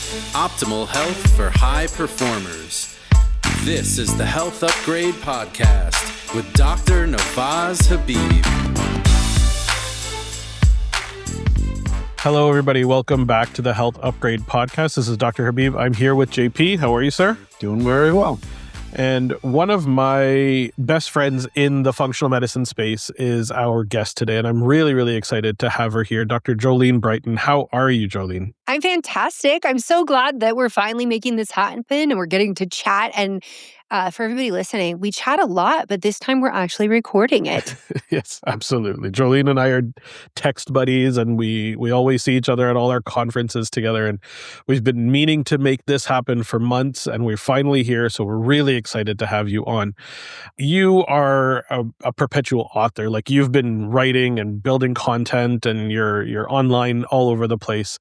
Optimal health for high performers. This is the Health Upgrade Podcast with Dr. Nawaz Habib. Hello, everybody. Welcome back to the Health Upgrade Podcast. This is Dr. Habib. I'm here with JP. How are you, sir? Doing very well. And one of my best friends in the functional medicine space is our guest today. And I'm really, really excited to have her here, Dr. Jolene Brighten. How are you, Jolene? I'm fantastic. I'm so glad that we're finally making this happen and we're getting to chat. And for everybody listening, we chat a lot, but this time we're actually recording it. Yes, absolutely. Jolene and I are text buddies, and we always see each other at all our conferences together. And we've been meaning to make this happen for months, and we're finally here. So we're really excited to have you on. You are a perpetual author. Like, you've been writing and building content, and you're online all over the place.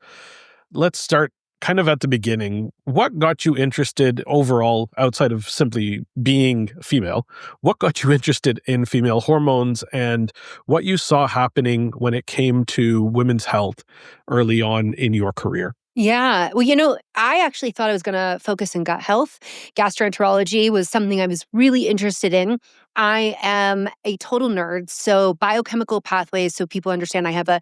Let's start kind of at the beginning. What got you interested overall, outside of simply being female? What got you interested in female hormones and what you saw happening when it came to women's health early on in your career? Yeah. Well, I actually thought I was going to focus on gut health. Gastroenterology was something I was really interested in. I am a total nerd. So biochemical pathways, so people understand I have a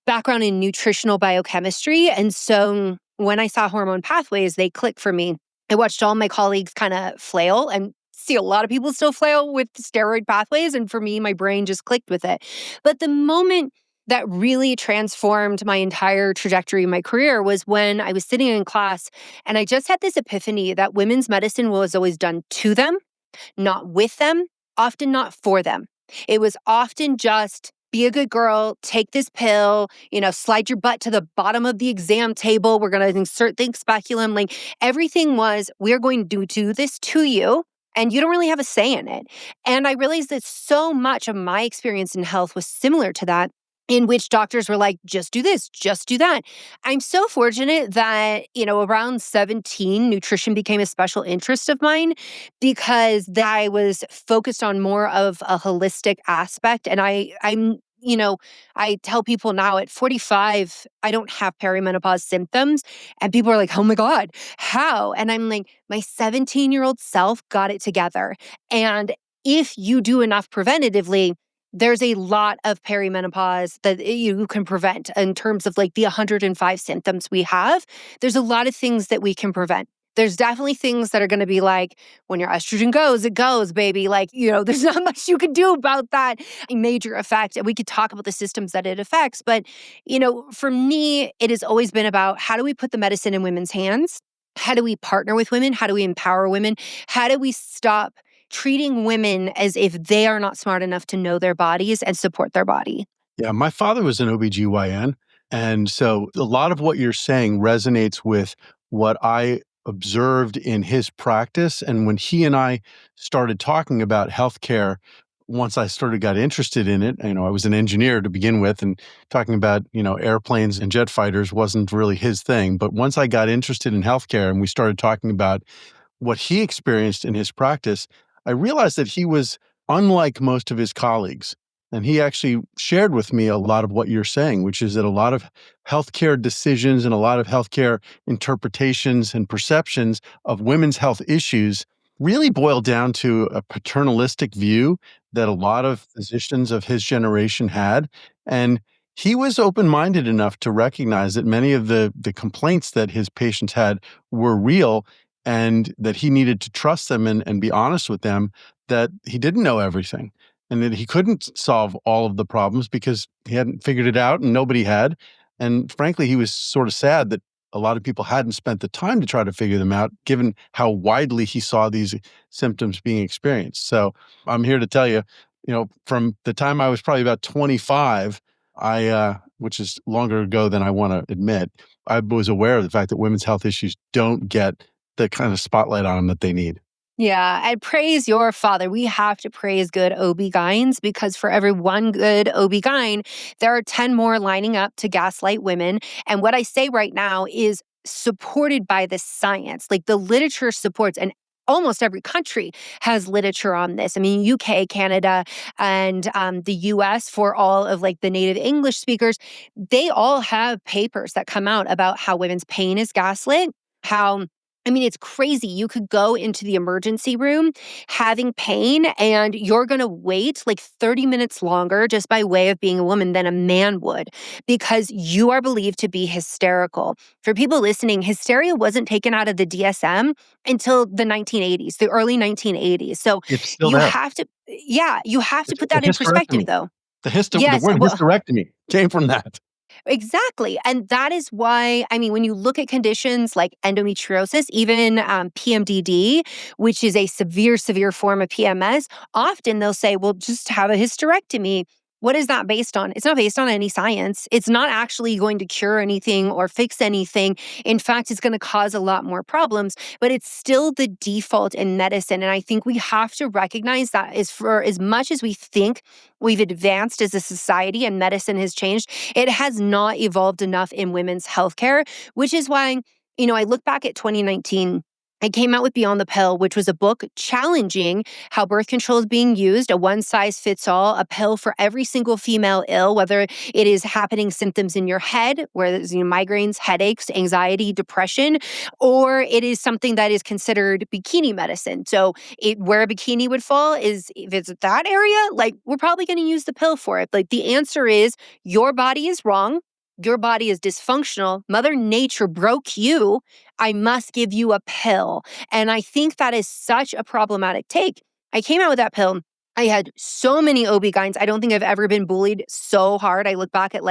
background in nutritional biochemistry. And so when I saw hormone pathways, they clicked for me. I watched all my colleagues kind of flail and see a lot of people still flail with steroid pathways. And for me, my brain just clicked with it. But the moment that really transformed my entire trajectory in my career was when I was sitting in class and I just had this epiphany that women's medicine was always done to them, not with them, often not for them. It was often just be a good girl, take this pill, slide your butt to the bottom of the exam table. We're going to insert the speculum. Like, everything was, we're going to do this to you, and you don't really have a say in it. And I realized that so much of my experience in health was similar to that, in which doctors were like, just do this, just do that. I'm so fortunate that, around 17, nutrition became a special interest of mine because I was focused on more of a holistic aspect. And I tell people now at 45, I don't have perimenopause symptoms. And people are like, oh my God, how? And I'm like, my 17-year-old self got it together. And if you do enough preventatively, there's a lot of perimenopause that you can prevent in terms of like the 105 symptoms we have. There's a lot of things that we can prevent. There's definitely things that are going to be like, when your estrogen goes, it goes, baby. Like, there's not much you can do about that major effect. And we could talk about the systems that it affects. But, for me, it has always been about how do we put the medicine in women's hands? How do we partner with women? How do we empower women? How do we stop treating women as if they are not smart enough to know their bodies and support their body? Yeah, my father was an OBGYN. And so a lot of what you're saying resonates with what I observed in his practice. And when he and I started talking about healthcare, once I got interested in it, I was an engineer to begin with, and talking about, airplanes and jet fighters wasn't really his thing. But once I got interested in healthcare and we started talking about what he experienced in his practice, I realized that he was unlike most of his colleagues. And he actually shared with me a lot of what you're saying, which is that a lot of healthcare decisions and a lot of healthcare interpretations and perceptions of women's health issues really boil down to a paternalistic view that a lot of physicians of his generation had. And he was open-minded enough to recognize that many of the complaints that his patients had were real, and that he needed to trust them and be honest with them, that he didn't know everything and that he couldn't solve all of the problems because he hadn't figured it out and nobody had. And frankly, he was sort of sad that a lot of people hadn't spent the time to try to figure them out, given how widely he saw these symptoms being experienced. So I'm here to tell you, from the time I was probably about 25, which is longer ago than I want to admit, I was aware of the fact that women's health issues don't get the kind of spotlight on them that they need. Yeah, and praise your father. We have to praise good OB-GYNs because for every one good OB-GYN, there are 10 more lining up to gaslight women. And what I say right now is supported by the science. Like, the literature supports, and almost every country has literature on this. I mean, UK, Canada, and the US, for all of like the native English speakers, they all have papers that come out about how women's pain is gaslit, how, I mean, it's crazy. You could go into the emergency room having pain and you're going to wait like 30 minutes longer just by way of being a woman than a man would because you are believed to be hysterical. For people listening, hysteria wasn't taken out of the DSM until the 1980s, the early 1980s. So It's still you there. have to, yeah, you have to It's put the that in perspective hysterectomy. though. The Yes, word well, hysterectomy came from that. exactly. And that is why, I mean, when you look at conditions like endometriosis, even PMDD, which is a severe, severe form of PMS, often they'll say, well, just have a hysterectomy. What is that based on? It's not based on any science. It's not actually going to cure anything or fix anything. In fact, it's going to cause a lot more problems, but it's still the default in medicine. And I think we have to recognize that is for as much as we think we've advanced as a society and medicine has changed, it has not evolved enough in women's healthcare, which is why, I look back at 2019. I came out with Beyond the Pill, which was a book challenging how birth control is being used, a one size fits all, a pill for every single female ill, whether it is happening symptoms in your head, where there's migraines, headaches, anxiety, depression, or it is something that is considered bikini medicine. So where a bikini would fall is if it's that area, like we're probably going to use the pill for it. Like the answer is your body is wrong. Your body is dysfunctional. Mother Nature broke you. I must give you a pill. And I think that is such a problematic take. I came out with that pill. I had so many OB-GYNs. I don't think I've ever been bullied so hard. I look back at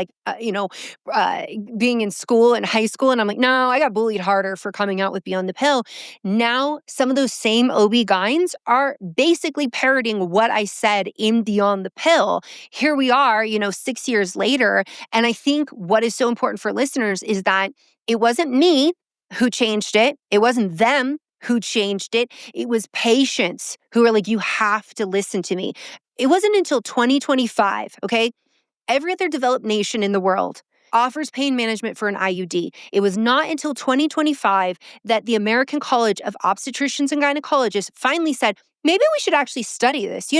being in school and high school, and I'm like, no, I got bullied harder for coming out with Beyond the Pill. Now, some of those same OB-GYNs are basically parroting what I said in Beyond the Pill. Here we are, 6 years later. And I think what is so important for listeners is that it wasn't me who changed it. It wasn't them who changed it. It was patients who were like, you have to listen to me. It wasn't until 2025, okay? Every other developed nation in the world offers pain management for an IUD. It was not until 2025 that the American College of Obstetricians and Gynecologists finally said, maybe we should actually study this,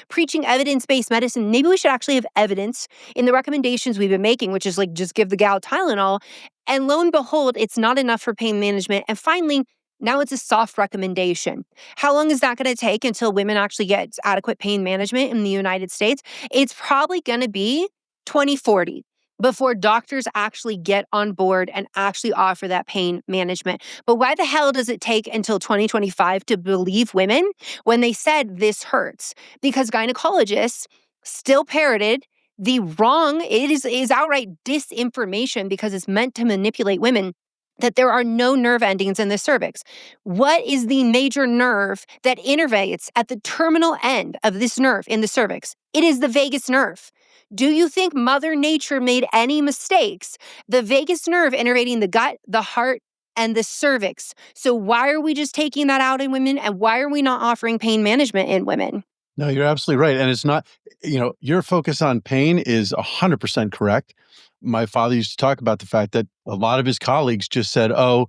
preaching evidence-based medicine. Maybe we should actually have evidence in the recommendations we've been making, which is like, just give the gal Tylenol. And lo and behold, it's not enough for pain management. And finally, now it's a soft recommendation. How long is that going to take until women actually get adequate pain management in the United States? It's probably going to be 2040 before doctors actually get on board and actually offer that pain management. But why the hell does it take until 2025 to believe women when they said this hurts? Because gynecologists still parroted the wrong, it is outright disinformation because it's meant to manipulate women, that there are no nerve endings in the cervix. What is the major nerve that innervates at the terminal end of this nerve in the cervix? It is the vagus nerve. Do you think Mother Nature made any mistakes? The vagus nerve innervating the gut, the heart, and the cervix. So why are we just taking that out in women? And why are we not offering pain management in women? No, you're absolutely right. And it's not, your focus on pain is 100% correct. My father used to talk about the fact that a lot of his colleagues just said, oh,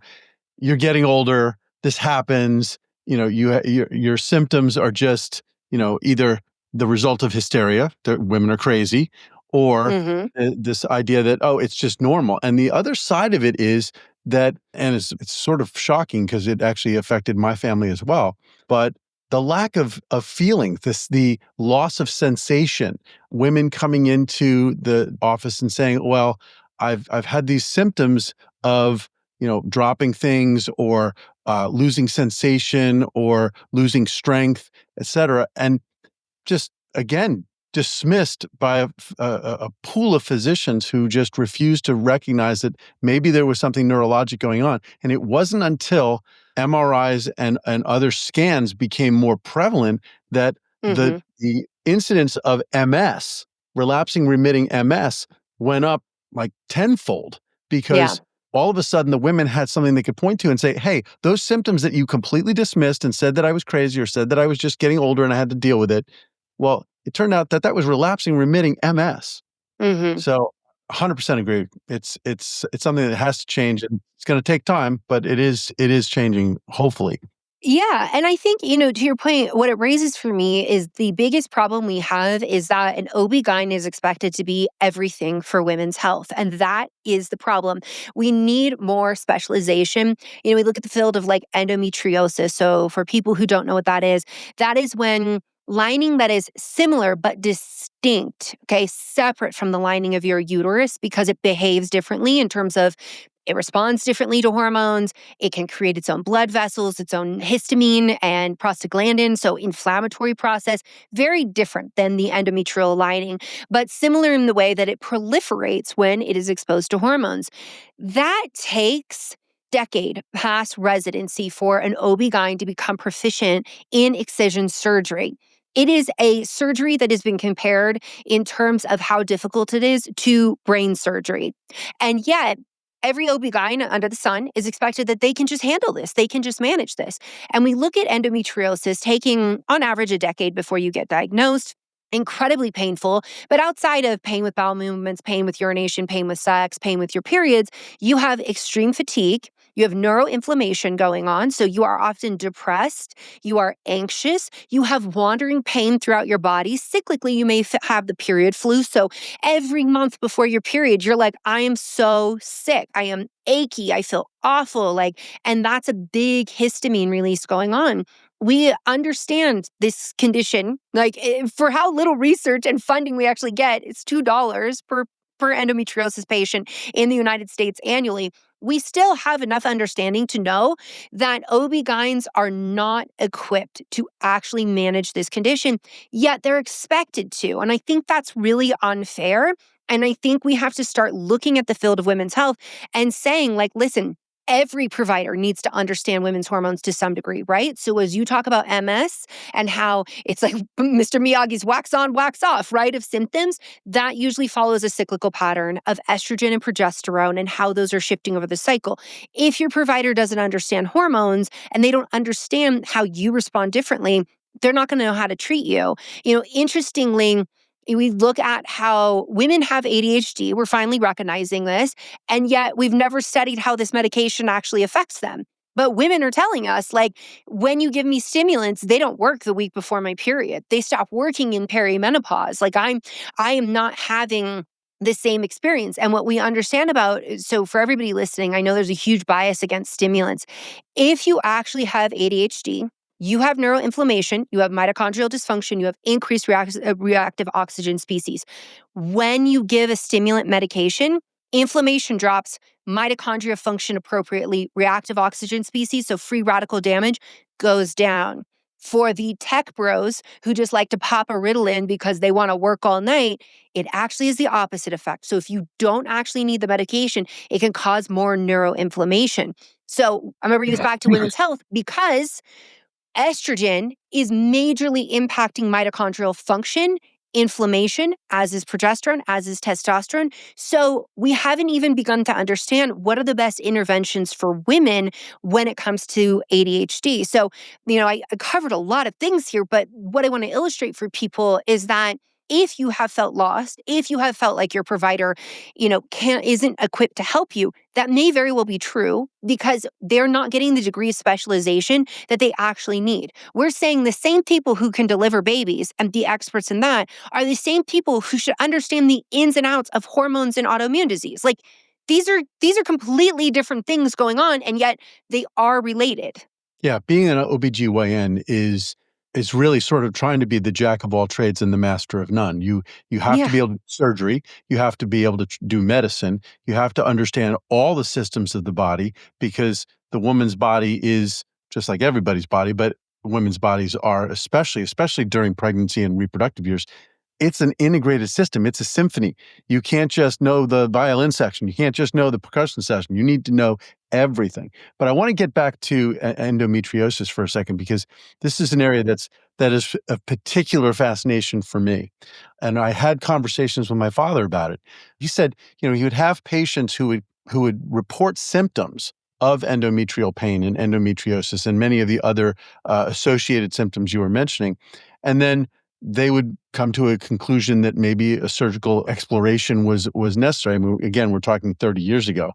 you're getting older. This happens. Your symptoms are just, either the result of hysteria, that women are crazy, or this idea that, oh, it's just normal. And the other side of it is that, and it's sort of shocking because it actually affected my family as well, but the lack of feeling, the loss of sensation, women coming into the office and saying, well, I've had these symptoms of, dropping things or losing sensation or losing strength, et cetera. And just, again, dismissed by a pool of physicians who just refused to recognize that maybe there was something neurologic going on. And it wasn't until MRIs and other scans became more prevalent that the incidence of MS, relapsing remitting MS, went up like tenfold because all of a sudden the women had something they could point to and say, hey, those symptoms that you completely dismissed and said that I was crazy or said that I was just getting older and I had to deal with it. Well, it turned out that was relapsing remitting MS. So 100% agree. It's something that has to change, and it's going to take time, but it is changing, hopefully. Yeah. And I think, to your point, what it raises for me is the biggest problem we have is that an OB-GYN is expected to be everything for women's health. And that is the problem. We need more specialization. We look at the field of like endometriosis. So for people who don't know what that is when lining that is similar but distinct, okay, separate from the lining of your uterus because it behaves differently in terms of it responds differently to hormones. It can create its own blood vessels, its own histamine and prostaglandin. So, inflammatory process, very different than the endometrial lining, but similar in the way that it proliferates when it is exposed to hormones. That takes decade past residency for an OB-GYN to become proficient in excision surgery. It is a surgery that has been compared in terms of how difficult it is to brain surgery. And yet, every OB-GYN under the sun is expected that they can just handle this. They can just manage this. And we look at endometriosis taking on average a decade before you get diagnosed. Incredibly painful. But outside of pain with bowel movements, pain with urination, pain with sex, pain with your periods, you have extreme fatigue. You have neuroinflammation going on. So you are often depressed. You are anxious. You have wandering pain throughout your body. Cyclically, you may have the period flu. So every month before your period, you're like, I am so sick. I am achy. I feel awful. And that's a big histamine release going on. We understand this condition, for how little research and funding we actually get. It's $2 per endometriosis patient in the United States annually. We still have enough understanding to know that OB-GYNs are not equipped to actually manage this condition, yet they're expected to. And I think that's really unfair. And I think we have to start looking at the field of women's health and saying, listen, every provider needs to understand women's hormones to some degree, right? So as you talk about MS and how it's like Mr. Miyagi's wax on, wax off, right, of symptoms, that usually follows a cyclical pattern of estrogen and progesterone and how those are shifting over the cycle. If your provider doesn't understand hormones and they don't understand how you respond differently, they're not going to know how to treat you. Interestingly, we look at how women have ADHD. We're finally recognizing this. And yet we've never studied how this medication actually affects them. But women are telling us, when you give me stimulants, they don't work the week before my period. They stop working in perimenopause. I am not having the same experience. And what we understand so for everybody listening, I know there's a huge bias against stimulants. If you actually have ADHD, you have neuroinflammation, you have mitochondrial dysfunction, you have increased reactive oxygen species. When you give a stimulant medication, inflammation drops, mitochondria function appropriately, reactive oxygen species, so free radical damage, goes down. For the tech bros who just like to pop a Ritalin because they want to work all night, it actually is the opposite effect. So if you don't actually need the medication, it can cause more neuroinflammation. So I'm going to bring this back to women's health because estrogen is majorly impacting mitochondrial function, inflammation, as is progesterone, as is testosterone. So we haven't even begun to understand what are the best interventions for women when it comes to ADHD. So, I covered a lot of things here, but what I want to illustrate for people is that if you have felt lost, if you have felt like your provider, isn't equipped to help you, that may very well be true because they're not getting the degree of specialization that they actually need. We're saying the same people who can deliver babies and be experts in that are the same people who should understand the ins and outs of hormones and autoimmune disease. These are completely different things going on, and yet they are related. Yeah, being an OBGYN is really sort of trying to be the jack of all trades and the master of none. You have to be able to do surgery, you have to be able to do medicine, you have to understand all the systems of the body because the woman's body is just like everybody's body, but women's bodies are especially during pregnancy and reproductive years. It's an integrated system. It's a symphony. You can't just know the violin section. You can't just know the percussion section. You need to know everything. But I want to get back to endometriosis for a second because this is an area that is of particular fascination for me. And I had conversations with my father about it. He said, he would have patients who would report symptoms of endometrial pain and endometriosis and many of the other associated symptoms you were mentioning. And then they would come to a conclusion that maybe a surgical exploration was necessary. I mean, again, we're talking 30 years ago.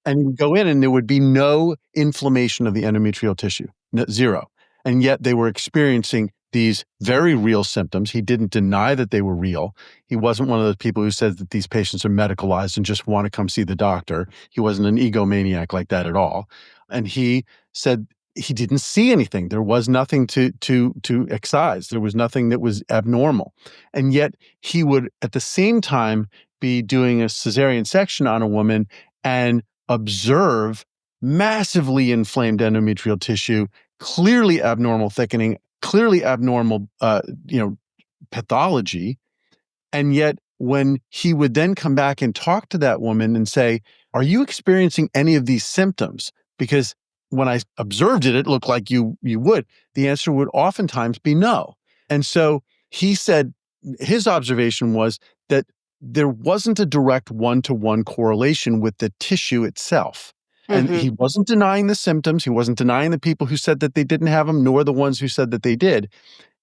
And you would go in and there would be no inflammation of the endometrial tissue. Zero. And yet they were experiencing these very real symptoms. He didn't deny that they were real. He wasn't one of those people who says that these patients are medicalized and just want to come see the doctor. He wasn't an egomaniac like that at all. And he said he didn't see anything. There was nothing to excise. There was nothing that was abnormal. And yet he would at the same time be doing a cesarean section on a woman and observe massively inflamed endometrial tissue, clearly abnormal thickening, clearly abnormal, pathology. And yet when he would then come back and talk to that woman and say, are you experiencing any of these symptoms? Because when I observed it, it looked like you would. The answer would oftentimes be no. And so he said his observation was that there wasn't a direct one-to-one correlation with the tissue itself. And he wasn't denying the symptoms. He wasn't denying the people who said that they didn't have them, nor the ones who said that they did.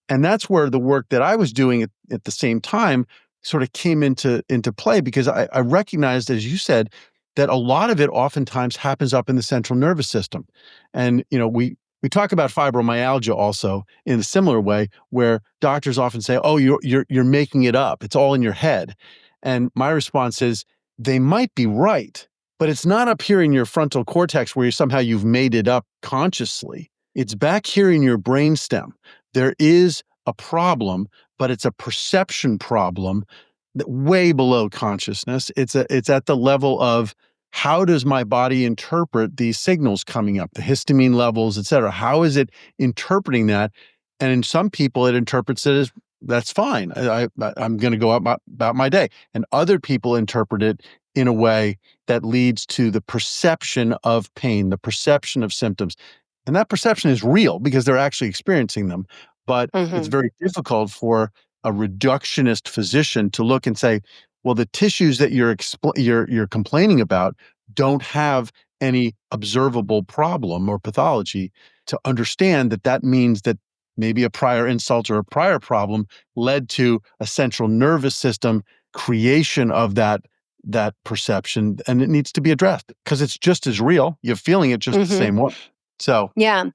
And that's where the work that I was doing at the same time sort of came into play, because I recognized, as you said, that a lot of it oftentimes happens up in the central nervous system. And, we talk about fibromyalgia also in a similar way, where doctors often say, oh, you're making it up. It's all in your head. And my response is, they might be right, but it's not up here in your frontal cortex where you've made it up consciously. It's back here in your brainstem. There is a problem, but it's a perception problem that way below consciousness. It's at the level of, how does my body interpret these signals coming up, the histamine levels, et cetera? How is it interpreting that? And in some people, it interprets it as, that's fine. I'm going to go about my day. And other people interpret it in a way that leads to the perception of pain, the perception of symptoms. And that perception is real because they're actually experiencing them. But it's very difficult for a reductionist physician to look and say, well, the tissues that you're complaining about don't have any observable problem or pathology, to understand that means that maybe a prior insult or a prior problem led to a central nervous system creation of that perception, and it needs to be addressed because it's just as real. You're feeling it just the same way. So, Yeah.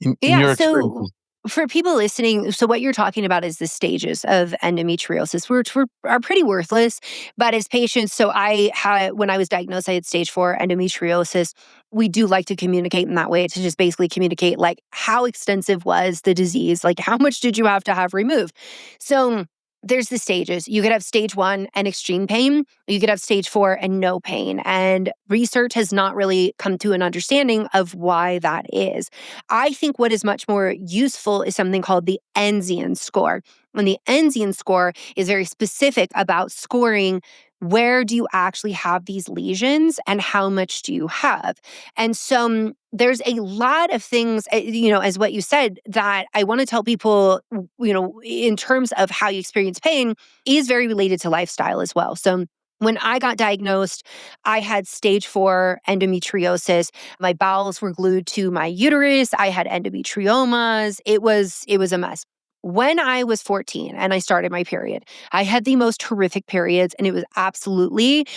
in Yeah. your So experience, for people listening, so what you're talking about is the stages of endometriosis, which are pretty worthless. But as patients, so when I was diagnosed, I had stage 4 endometriosis. We do like to communicate in that way, to just basically communicate like how extensive was the disease, like how much did you have to have removed. So there's the stages. You could have stage 1 and extreme pain. You could have stage 4 and no pain. And research has not really come to an understanding of why that is. I think what is much more useful is something called the Enzian score. And the Enzian score is very specific about scoring where do you actually have these lesions and how much do you have. And so there's a lot of things, as what you said, that I want to tell people, in terms of how you experience pain is very related to lifestyle as well. So when I got diagnosed, I had stage 4 endometriosis. My bowels were glued to my uterus. I had endometriomas. It was a mess. When I was 14 and I started my period, I had the most horrific periods, and it was absolutely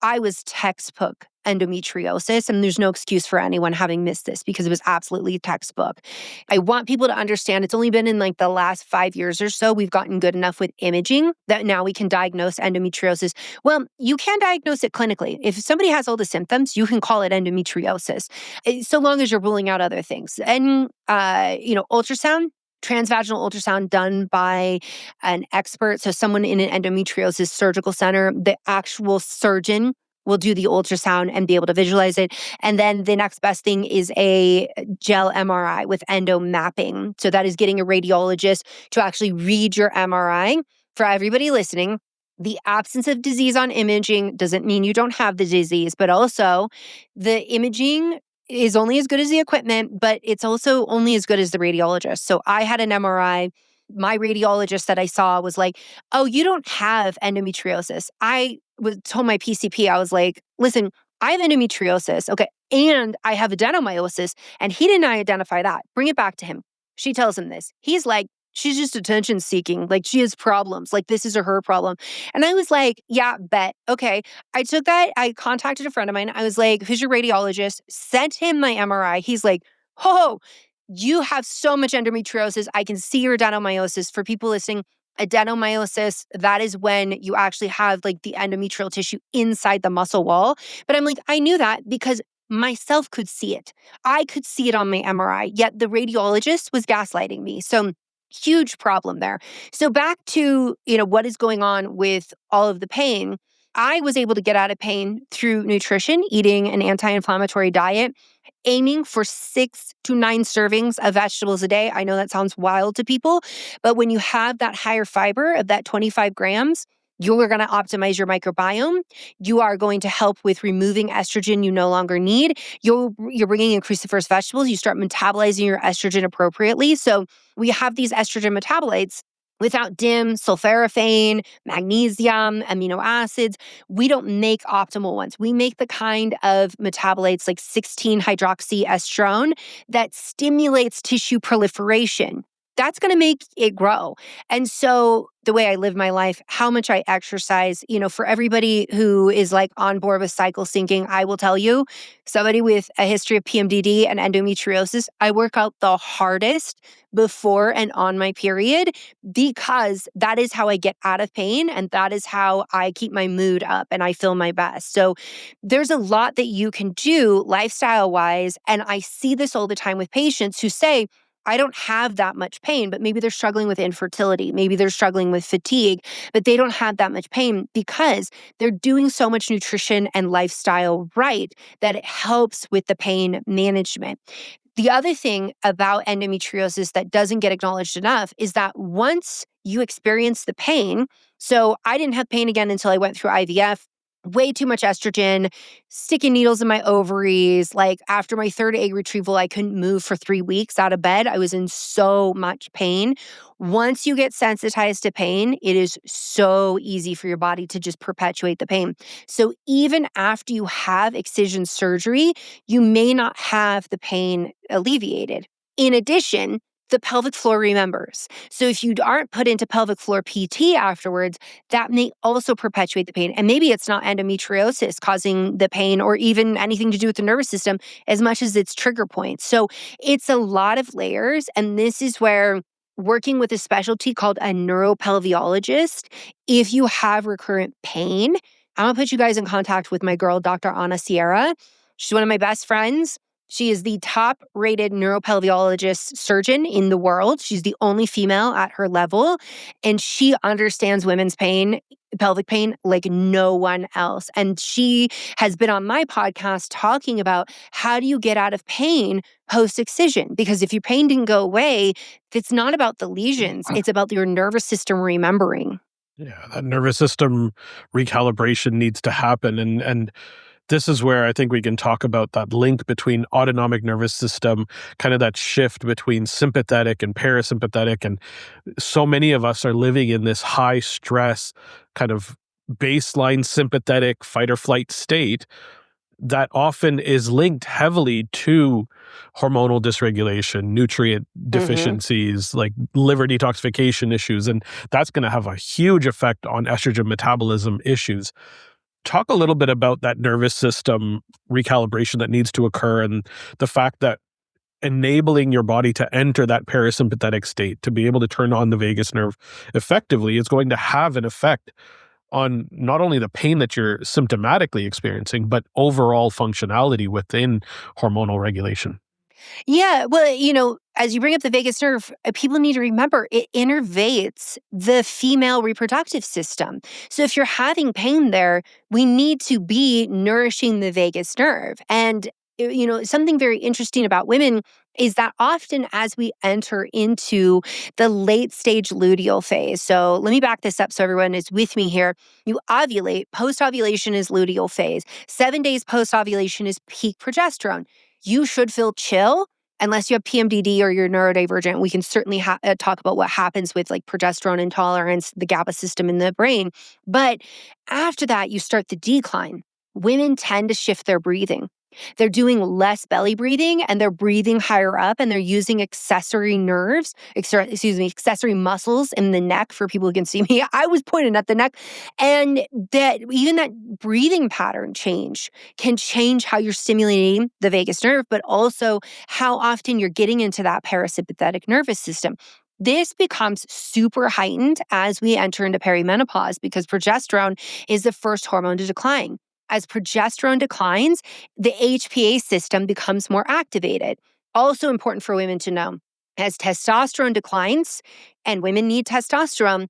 I was textbook endometriosis, and there's no excuse for anyone having missed this because it was absolutely textbook. I want people to understand it's only been in the last 5 years or so we've gotten good enough with imaging that now we can diagnose endometriosis. Well, you can diagnose it clinically. If somebody has all the symptoms, you can call it endometriosis, so long as you're ruling out other things. And, ultrasound, transvaginal ultrasound done by an expert, so someone in an endometriosis surgical center, the actual surgeon will do the ultrasound and be able to visualize it. And then the next best thing is a gel MRI with endo mapping. So that is getting a radiologist to actually read your MRI. For everybody listening, the absence of disease on imaging doesn't mean you don't have the disease, but also the imaging is only as good as the equipment, but it's also only as good as the radiologist. So I had an MRI. My radiologist that I saw was like, oh, you don't have endometriosis. I told my PCP, I was like, listen, I have endometriosis, okay, and I have adenomyosis, and he didn't identify that. Bring it back to him. She tells him this. He's like, she's just attention seeking. Like, she has problems. Like, this is her problem. And I was like, yeah, bet. Okay. I took that. I contacted a friend of mine. I was like, who's your radiologist? Sent him my MRI. He's like, oh, you have so much endometriosis. I can see your adenomyosis. For people listening, adenomyosis, that is when you actually have like the endometrial tissue inside the muscle wall. But I'm like, I knew that because myself could see it. I could see it on my MRI, yet the radiologist was gaslighting me. So huge problem there. So back to, what is going on with all of the pain. I was able to get out of pain through nutrition, eating an anti-inflammatory diet, aiming for 6 to 9 servings of vegetables a day. I know that sounds wild to people, but when you have that higher fiber of that 25 grams, you are going to optimize your microbiome. You are going to help with removing estrogen you no longer need. You're bringing in cruciferous vegetables. You start metabolizing your estrogen appropriately. So we have these estrogen metabolites without DIM, sulforaphane, magnesium, amino acids. We don't make optimal ones. We make the kind of metabolites like 16-hydroxyestrone that stimulates tissue proliferation. That's going to make it grow. And so the way I live my life, how much I exercise, for everybody who is like on board with cycle syncing, I will tell you, somebody with a history of PMDD and endometriosis, I work out the hardest before and on my period because that is how I get out of pain and that is how I keep my mood up and I feel my best. So there's a lot that you can do lifestyle-wise. And I see this all the time with patients who say, I don't have that much pain, but maybe they're struggling with infertility. Maybe they're struggling with fatigue, but they don't have that much pain because they're doing so much nutrition and lifestyle right that it helps with the pain management. The other thing about endometriosis that doesn't get acknowledged enough is that once you experience the pain, so I didn't have pain again until I went through IVF, way too much estrogen, sticking needles in my ovaries. Like after my third egg retrieval, I couldn't move for 3 weeks out of bed. I was in so much pain. Once you get sensitized to pain, it is so easy for your body to just perpetuate the pain. So even after you have excision surgery, you may not have the pain alleviated. In addition, the pelvic floor remembers. So if you aren't put into pelvic floor PT afterwards, that may also perpetuate the pain. And maybe it's not endometriosis causing the pain or even anything to do with the nervous system as much as it's trigger points. So it's a lot of layers. And this is where working with a specialty called a neuropelviologist, if you have recurrent pain, I'm going to put you guys in contact with my girl, Dr. Ana Sierra. She's one of my best friends. She is the top-rated neuropelviologist surgeon in the world. She's the only female at her level, and she understands women's pain, pelvic pain, like no one else. And she has been on my podcast talking about how do you get out of pain post-excision? Because if your pain didn't go away, it's not about the lesions. It's about your nervous system remembering. Yeah, that nervous system recalibration needs to happen. And this is where I think we can talk about that link between autonomic nervous system, kind of that shift between sympathetic and parasympathetic. And so many of us are living in this high stress kind of baseline sympathetic fight or flight state that often is linked heavily to hormonal dysregulation, nutrient deficiencies, like liver detoxification issues. And that's going to have a huge effect on estrogen metabolism issues. Talk a little bit about that nervous system recalibration that needs to occur and the fact that enabling your body to enter that parasympathetic state, to be able to turn on the vagus nerve effectively, is going to have an effect on not only the pain that you're symptomatically experiencing, but overall functionality within hormonal regulation. Yeah, well, as you bring up the vagus nerve, people need to remember it innervates the female reproductive system. So if you're having pain there, we need to be nourishing the vagus nerve. And, something very interesting about women is that often as we enter into the late stage luteal phase, so let me back this up so everyone is with me here. You ovulate, post-ovulation is luteal phase. 7 days post-ovulation is peak progesterone. You should feel chill unless you have PMDD or you're neurodivergent. We can certainly talk about what happens with like progesterone intolerance, the GABA system in the brain. But after that, you start the decline. Women tend to shift their breathing. They're doing less belly breathing and they're breathing higher up and they're using accessory accessory muscles in the neck for people who can see me. I was pointing at the neck. And that even that breathing pattern change can change how you're stimulating the vagus nerve, but also how often you're getting into that parasympathetic nervous system. This becomes super heightened as we enter into perimenopause because progesterone is the first hormone to decline. As progesterone declines, the HPA system becomes more activated. Also important for women to know, as testosterone declines, and women need testosterone,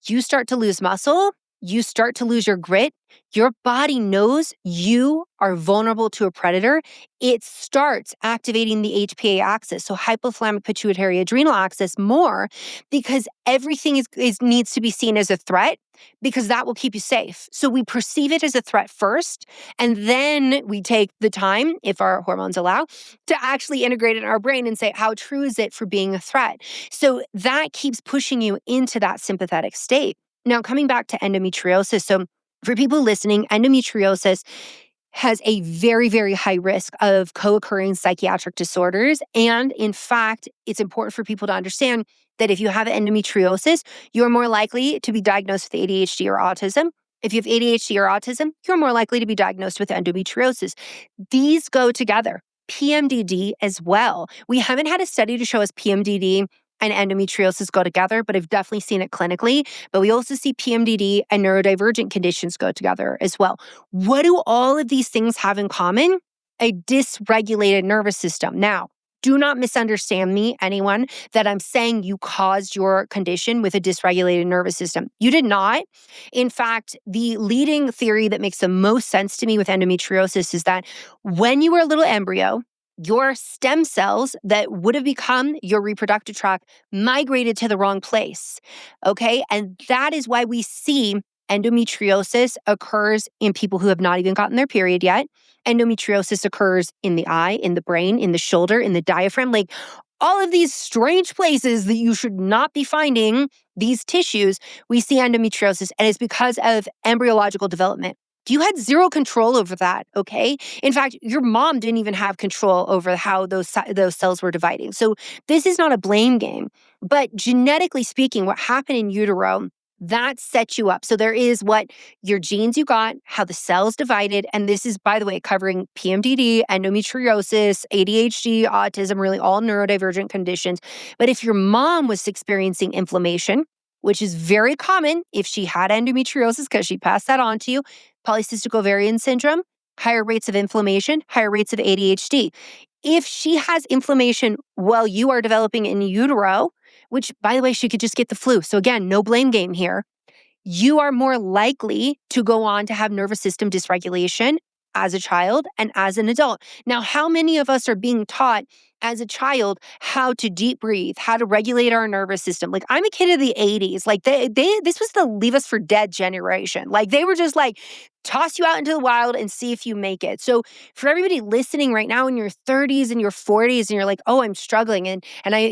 you start to lose muscle, you start to lose your grit. Your body knows you are vulnerable to a predator. It starts activating the HPA axis, so hypothalamic pituitary adrenal axis more because everything needs to be seen as a threat because that will keep you safe. So we perceive it as a threat first, and then we take the time, if our hormones allow, to actually integrate it in our brain and say, how true is it for being a threat? So that keeps pushing you into that sympathetic state. Now, coming back to endometriosis. So for people listening, endometriosis has a very, very high risk of co-occurring psychiatric disorders. And in fact, it's important for people to understand that if you have endometriosis, you're more likely to be diagnosed with ADHD or autism. If you have ADHD or autism, you're more likely to be diagnosed with endometriosis. These go together. PMDD as well. We haven't had a study to show us PMDD and endometriosis go together, but I've definitely seen it clinically. But we also see PMDD and neurodivergent conditions go together as well. What do all of these things have in common? A dysregulated nervous system. Now, do not misunderstand me, anyone, that I'm saying you caused your condition with a dysregulated nervous system. You did not. In fact, the leading theory that makes the most sense to me with endometriosis is that when you were a little embryo, your stem cells that would have become your reproductive tract migrated to the wrong place, okay? And that is why we see endometriosis occurs in people who have not even gotten their period yet. Endometriosis occurs in the eye, in the brain, in the shoulder, in the diaphragm, like all of these strange places that you should not be finding these tissues. We see endometriosis, and it's because of embryological development. You had zero control over that, okay? In fact, your mom didn't even have control over how those cells were dividing. So this is not a blame game. But genetically speaking, what happened in utero, that sets you up. So there is what your genes you got, how the cells divided, and this is, by the way, covering PMDD, endometriosis, ADHD, autism, really all neurodivergent conditions. But if your mom was experiencing inflammation, which is very common if she had endometriosis because she passed that on to you, polycystic ovarian syndrome, higher rates of inflammation, higher rates of ADHD. If she has inflammation while you are developing in utero, which, by the way, she could just get the flu. So again, no blame game here. You are more likely to go on to have nervous system dysregulation as a child and as an adult. Now, how many of us are being taught as a child how to deep breathe, how to regulate our nervous system? Like, I'm a kid of the 80s. Like, this was the leave us for dead generation. Like, they were just like, toss you out into the wild and see if you make it. So for everybody listening right now in your 30s and your 40s, and you're like, oh, I'm struggling.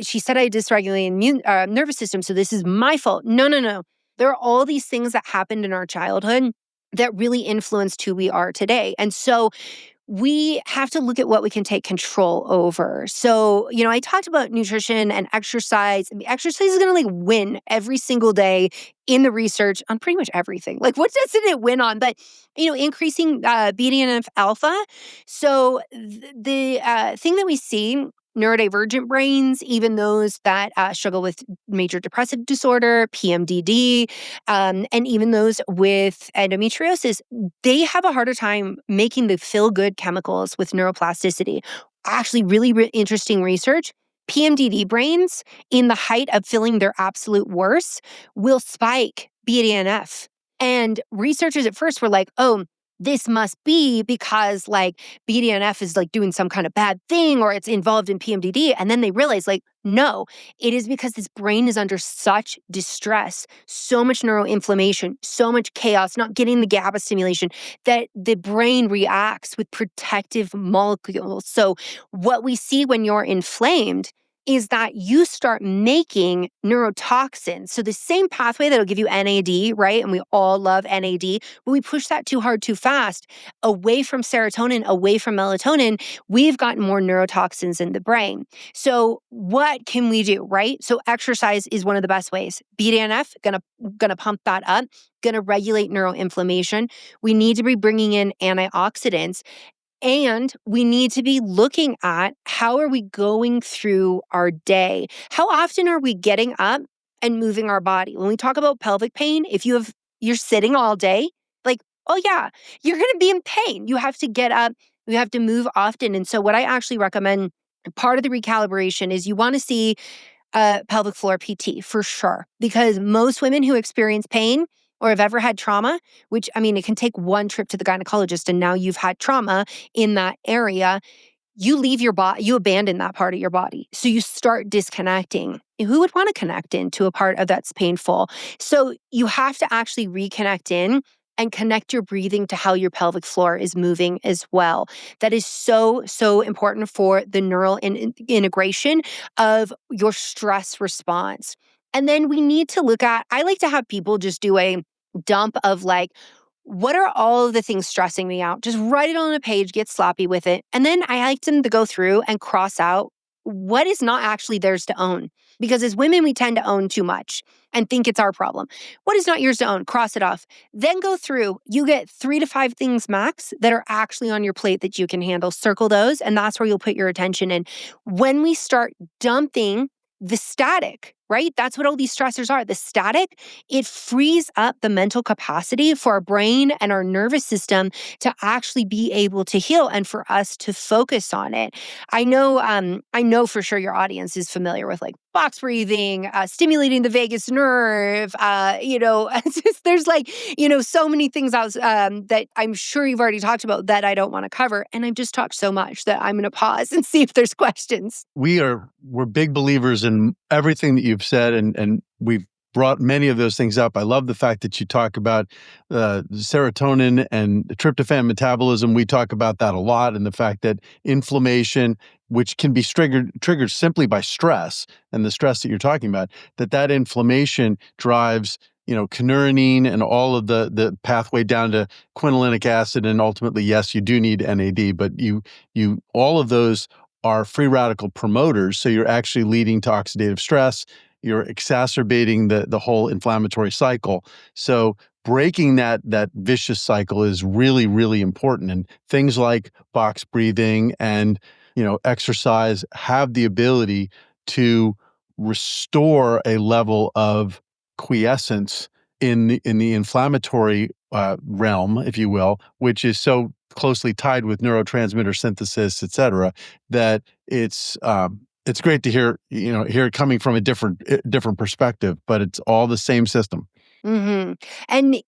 She said I had dysregulated nervous system, so this is my fault. No. There are all these things that happened in our childhood that really influenced who we are today. And so we have to look at what we can take control over. So, I talked about nutrition and exercise. Exercise is going to win every single day in the research on pretty much everything. Like, what doesn't it win on? But, increasing BDNF alpha. So the thing that we see, neurodivergent brains, even those that struggle with major depressive disorder, PMDD, and even those with endometriosis, they have a harder time making the feel-good chemicals with neuroplasticity. Actually, really interesting research. PMDD brains, in the height of feeling their absolute worst, will spike BDNF. And researchers at first were like, oh, this must be because BDNF is doing some kind of bad thing or it's involved in PMDD. And then they realize no, it is because this brain is under such distress, so much neuroinflammation, so much chaos, not getting the GABA stimulation, that the brain reacts with protective molecules. So what we see when you're inflamed is that you start making neurotoxins. So the same pathway that'll give you NAD, right? And we all love NAD, but we push that too hard, too fast, away from serotonin, away from melatonin, we've gotten more neurotoxins in the brain. So what can we do, right? So exercise is one of the best ways. BDNF, gonna pump that up, gonna regulate neuroinflammation. We need to be bringing in antioxidants. And we need to be looking at how are we going through our day? How often are we getting up and moving our body? When we talk about pelvic pain, if you're sitting all day, like, oh yeah, you're going to be in pain. You have to get up, you have to move often. And so what I actually recommend, part of the recalibration is you want to see pelvic floor PT for sure, because most women who experience pain or have ever had trauma, which I mean, it can take one trip to the gynecologist and now you've had trauma in that area, you leave your body, you abandon that part of your body. So you start disconnecting. Who would want to connect into a part of that's painful? So you have to actually reconnect in and connect your breathing to how your pelvic floor is moving as well. That is so, so important for the neural integration of your stress response. And then we need to look at, I like to have people just do a dump of like, what are all of the things stressing me out? Just write it on a page, get sloppy with it. And then I like them to go through and cross out what is not actually theirs to own. Because as women, we tend to own too much and think it's our problem. What is not yours to own? Cross it off. Then go through. You get 3 to 5 things max that are actually on your plate that you can handle. Circle those, and that's where you'll put your attention in. When we start dumping the static, right? That's what all these stressors are. The static, it frees up the mental capacity for our brain and our nervous system to actually be able to heal and for us to focus on it. I know for sure your audience is familiar with like box breathing, stimulating the vagus nerve. There's like, so many things that I'm sure you've already talked about that I don't want to cover. And I've just talked so much that I'm going to pause and see if there's questions. We're big believers in everything that you've said, and we've brought many of those things up. I love the fact that you talk about serotonin and tryptophan metabolism. We talk about that a lot, and the fact that inflammation, which can be triggered simply by stress, and the stress that you're talking about, that inflammation drives kynurenine and all of the pathway down to quinolinic acid, and ultimately, yes, you do need NAD, but you all of those are free radical promoters, so you're actually leading to oxidative stress. You're exacerbating the whole inflammatory cycle. So breaking that vicious cycle is really, really important. And things like box breathing and exercise have the ability to restore a level of quiescence in the inflammatory realm, if you will, which is so closely tied with neurotransmitter synthesis, et cetera, that it's great to hear it coming from a different perspective, but it's all the same system. Mm-hmm. And,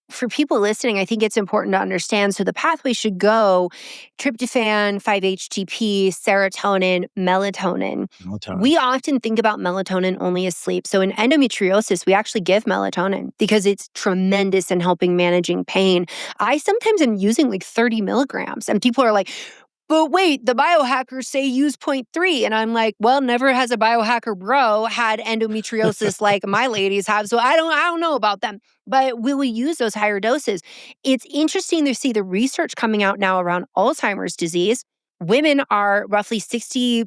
for people listening, I think it's important to understand. So the pathway should go tryptophan, 5-HTP, serotonin, melatonin. We often think about melatonin only as sleep. So in endometriosis, we actually give melatonin because it's tremendous in helping managing pain. I sometimes am using like 30 milligrams, and people are like, but wait, the biohackers say use 0.3. And I'm like, well, never has a biohacker bro had endometriosis like my ladies have. So I don't know about them, but will we use those higher doses? It's interesting to see the research coming out now around Alzheimer's disease. Women are roughly 60+%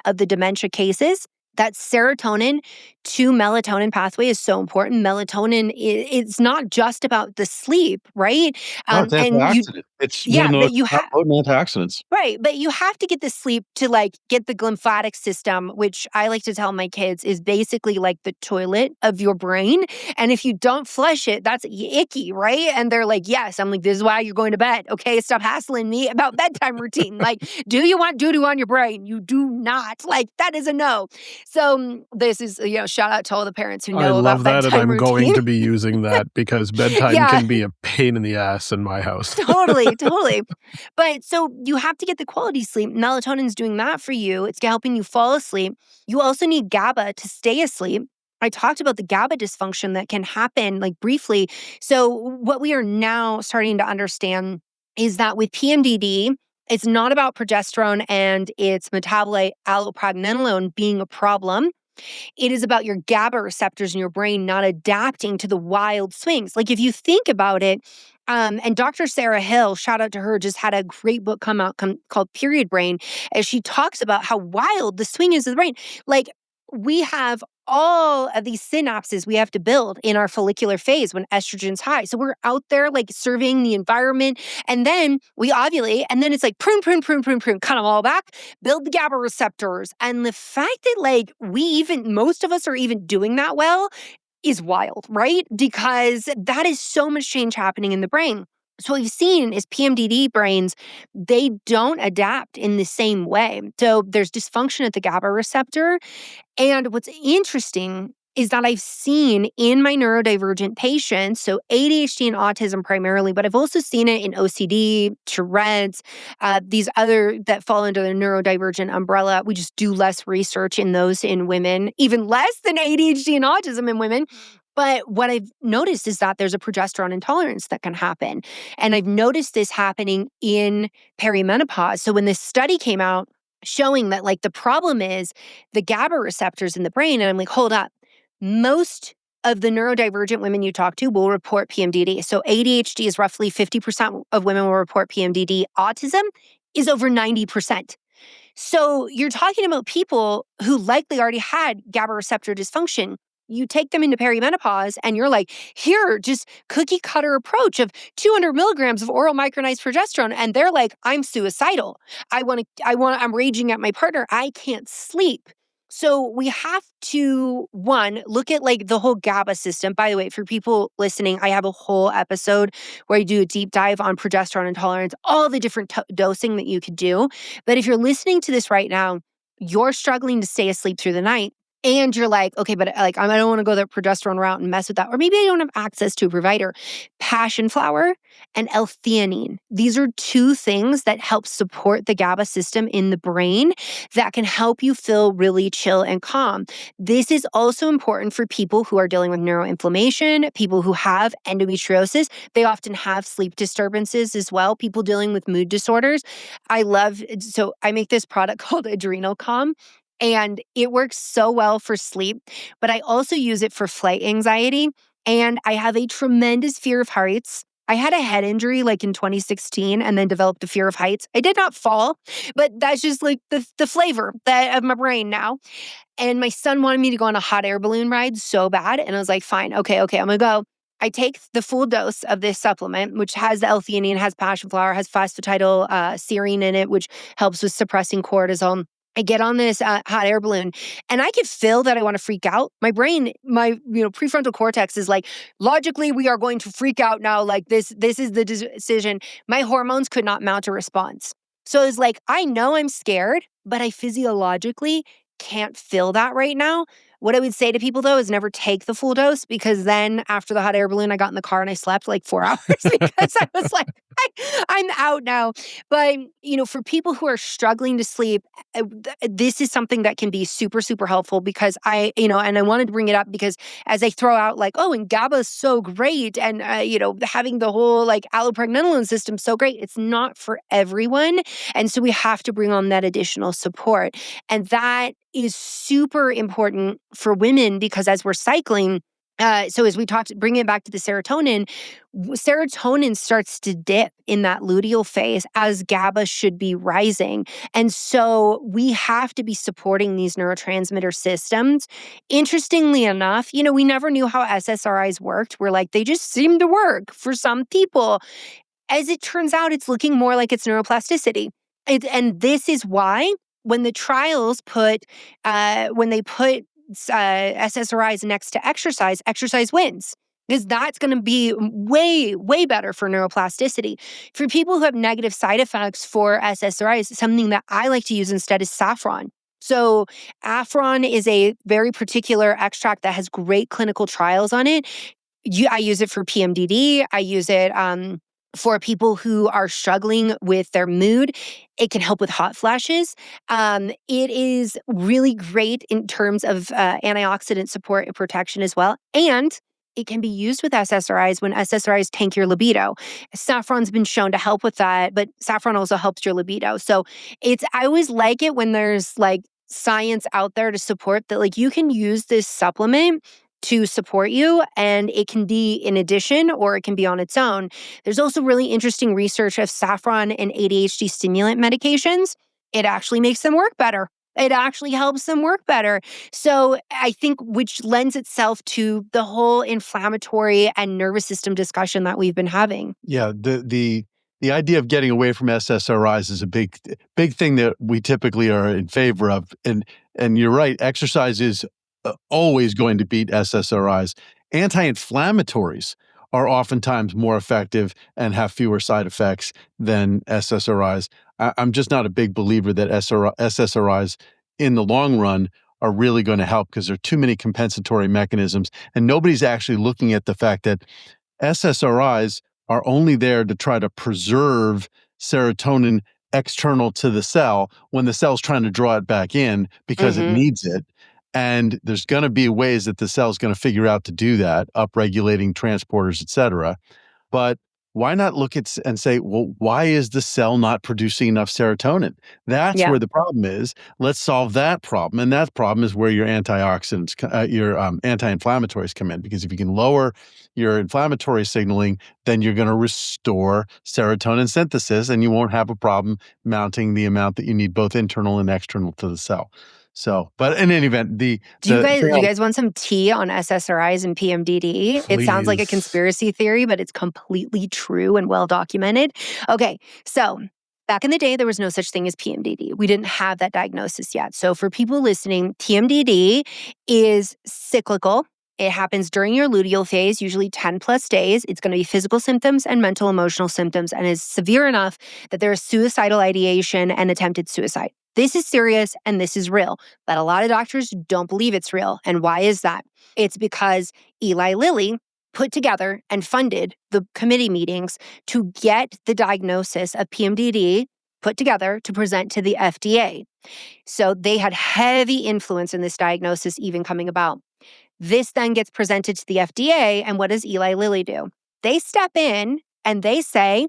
of the dementia cases. That serotonin to melatonin pathway is so important. Melatonin, it's not just about the sleep, right? It's antioxidant. It's one of the potent antioxidants. Right, but you have to get the sleep to like get the glymphatic system, which I like to tell my kids is basically like the toilet of your brain. And if you don't flush it, that's icky, right? And they're like, yes. I'm like, this is why you're going to bed. Okay, stop hassling me about bedtime routine. Like, do you want doo-doo on your brain? You do not. Like, that is a no. So this is, shout out to all the parents who know about bedtime routine. I love that, and I'm going to be using that because bedtime can be a pain in the ass in my house. Totally. But so you have to get the quality sleep. Melatonin's doing that for you. It's helping you fall asleep. You also need GABA to stay asleep. I talked about the GABA dysfunction that can happen like briefly. So what we are now starting to understand is that with PMDD It's not about progesterone and its metabolite allopregnanolone being a problem. It is about your GABA receptors in your brain not adapting to the wild swings. Like if you think about it, and Dr. Sarah Hill, shout out to her, just had a great book come out called Period Brain, as she talks about how wild the swing is of the brain. Like we have all of these synapses we have to build in our follicular phase when estrogen's high. So we're out there like surveying the environment, and then we ovulate, and then it's like prune, prune, prune, prune, prune, cut them all back, build the GABA receptors. And the fact that like most of us are even doing that well is wild, right? Because that is so much change happening in the brain. So what we've seen is PMDD brains, they don't adapt in the same way. So there's dysfunction at the GABA receptor. And what's interesting is that I've seen in my neurodivergent patients, so ADHD and autism primarily, but I've also seen it in OCD, Tourette's, these other that fall under the neurodivergent umbrella. We just do less research in those in women, even less than ADHD and autism in women. But what I've noticed is that there's a progesterone intolerance that can happen. And I've noticed this happening in perimenopause. So when this study came out showing that like the problem is the GABA receptors in the brain, and I'm like, hold up. Most of the neurodivergent women you talk to will report PMDD. So ADHD is roughly 50% of women will report PMDD. Autism is over 90%. So you're talking about people who likely already had GABA receptor dysfunction. You take them into perimenopause and you're like, here, just cookie cutter approach of 200 milligrams of oral micronized progesterone. And they're like, I'm suicidal. I'm raging at my partner. I can't sleep. So we have to, one, look at like the whole GABA system. By the way, for people listening, I have a whole episode where I do a deep dive on progesterone intolerance, all the different dosing that you could do. But if you're listening to this right now, you're struggling to stay asleep through the night. And you're like, okay, but like, I don't want to go the progesterone route and mess with that. Or maybe I don't have access to a provider. Passion flower and L-theanine. These are two things that help support the GABA system in the brain that can help you feel really chill and calm. This is also important for people who are dealing with neuroinflammation, people who have endometriosis. They often have sleep disturbances as well, people dealing with mood disorders. So I make this product called Adrenal Calm. And it works so well for sleep, but I also use it for flight anxiety. And I have a tremendous fear of heights. I had a head injury like in 2016 and then developed a fear of heights. I did not fall, but that's just like the flavor of my brain now. And my son wanted me to go on a hot air balloon ride so bad. And I was like, fine, okay, I'm gonna go. I take the full dose of this supplement, which has the L-theanine, has passion flower, has phosphatidylserine in it, which helps with suppressing cortisol. I get on this hot air balloon and I could feel that I want to freak out. My brain, my prefrontal cortex is like, logically, we are going to freak out now. Like this is the decision. My hormones could not mount a response. So it's like, I know I'm scared, but I physiologically can't feel that right now. What I would say to people, though, is never take the full dose, because then after the hot air balloon, I got in the car and I slept like 4 hours because I was like, I'm out now. But, for people who are struggling to sleep, this is something that can be super, super helpful, because and I wanted to bring it up because as I throw out like, oh, and GABA is so great, and, having the whole like allopregnanolone system so great, it's not for everyone. And so we have to bring on that additional support. And that is super important for women, because as we're cycling, so as we talked, bringing it back to the serotonin starts to dip in that luteal phase as GABA should be rising. And so we have to be supporting these neurotransmitter systems. Interestingly enough, we never knew how SSRIs worked. We're like, they just seem to work for some people. As it turns out, it's looking more like it's neuroplasticity. And this is why when the trials put SSRIs next to exercise wins, because that's going to be way, way better for neuroplasticity. For people who have negative side effects for SSRIs, something that I like to use instead is saffron. So saffron is a very particular extract that has great clinical trials on it. I use it for PMDD. I use it for people who are struggling with their mood. It can help with hot flashes. It is really great in terms of antioxidant support and protection as well. And it can be used with SSRIs when SSRIs tank your libido. Saffron's been shown to help with that, but saffron also helps your libido. So I always like it when there's like science out there to support that, like you can use this supplement to support you, and it can be in addition or it can be on its own. There's also really interesting research of saffron and ADHD stimulant medications. It actually makes them work better. It actually helps them work better. So I think which lends itself to the whole inflammatory and nervous system discussion that we've been having. Yeah, the idea of getting away from SSRIs is a big thing that we typically are in favor of. And you're right, exercise is always going to beat SSRIs. Anti-inflammatories are oftentimes more effective and have fewer side effects than SSRIs. I'm just not a big believer that SSRIs in the long run are really going to help because there are too many compensatory mechanisms. And nobody's actually looking at the fact that SSRIs are only there to try to preserve serotonin external to the cell when the cell's trying to draw it back in because it needs it. And there's going to be ways that the cell's going to figure out to do that, upregulating transporters, et cetera. But why not look at and say, well, why is the cell not producing enough serotonin? That's Yeah. where the problem is. Let's solve that problem. And that problem is where your antioxidants, your anti-inflammatories come in. Because if you can lower your inflammatory signaling, then you're going to restore serotonin synthesis and you won't have a problem mounting the amount that you need both internal and external to the cell. So, but in any event, Do you guys want some tea on SSRIs and PMDD? It sounds like a Please. conspiracy theory, but it's completely true and well documented. Okay, so back in the day, there was no such thing as PMDD. We didn't have that diagnosis yet. So for people listening, PMDD is cyclical. It happens during your luteal phase, usually 10 plus days. It's going to be physical symptoms and mental emotional symptoms, and is severe enough that there is suicidal ideation and attempted suicide. This is serious and this is real, but a lot of doctors don't believe it's real. And why is that? It's because Eli Lilly put together and funded the committee meetings to get the diagnosis of PMDD put together to present to the FDA. So they had heavy influence in this diagnosis even coming about. This then gets presented to the FDA, and what does Eli Lilly do? They step in and they say,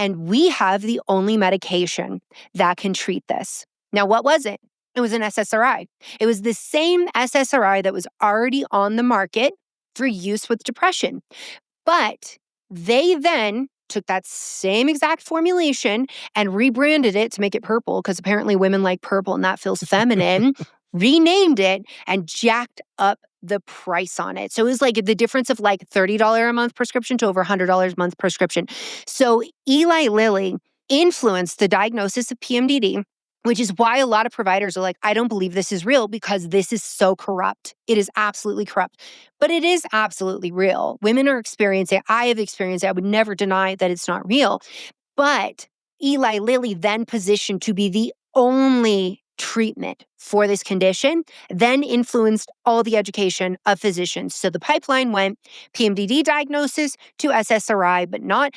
and we have the only medication that can treat this. Now, what was it? It was an SSRI. It was the same SSRI that was already on the market for use with depression. But they then took that same exact formulation and rebranded it to make it purple, because apparently women like purple and that feels feminine, renamed it and jacked up the price on it. So it was like the difference of like $30 a month prescription to over $100 a month prescription. So Eli Lilly influenced the diagnosis of PMDD, which is why a lot of providers are like, I don't believe this is real because this is so corrupt. It is absolutely corrupt, but it is absolutely real. Women are experiencing it. I have experienced it. I would never deny that it's not real. But Eli Lilly then positioned to be the only treatment for this condition, then influenced all the education of physicians. So the pipeline went PMDD diagnosis to SSRI, but not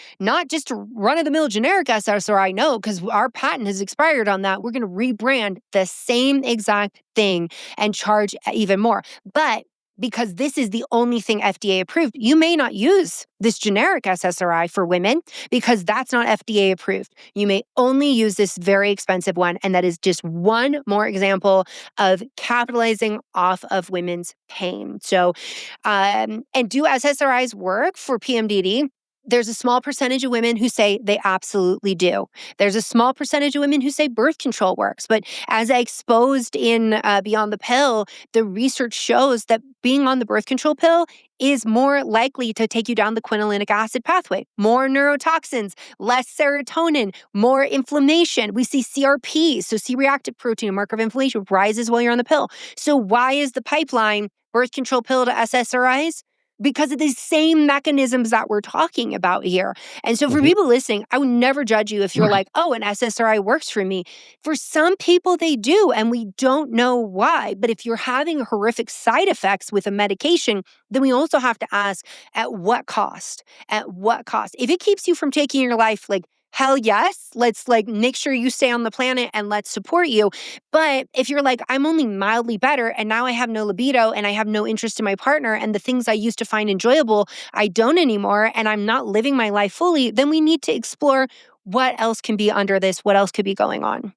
just run-of-the-mill generic SSRI. No, because our patent has expired on that. We're going to rebrand the same exact thing and charge even more. But because this is the only thing FDA approved, you may not use this generic SSRI for women because that's not FDA approved. You may only use this very expensive one. And that is just one more example of capitalizing off of women's pain. So, and do SSRIs work for PMDD? There's a small percentage of women who say they absolutely do. There's a small percentage of women who say birth control works. But as I exposed in Beyond the Pill, the research shows that being on the birth control pill is more likely to take you down the quinolinic acid pathway. More neurotoxins, less serotonin, more inflammation. We see CRP, so C-reactive protein, a marker of inflammation, rises while you're on the pill. So why is the pipeline birth control pill to SSRIs? Because of these same mechanisms that we're talking about here. And so for people listening, I would never judge you if you're like, oh, an SSRI works for me. For some people, they do, and we don't know why. But if you're having horrific side effects with a medication, then we also have to ask, at what cost? At what cost? If it keeps you from taking your life, like hell yes, let's like make sure you stay on the planet and let's support you. But if you're like, I'm only mildly better and now I have no libido and I have no interest in my partner and the things I used to find enjoyable, I don't anymore and I'm not living my life fully, then we need to explore what else can be under this, what else could be going on.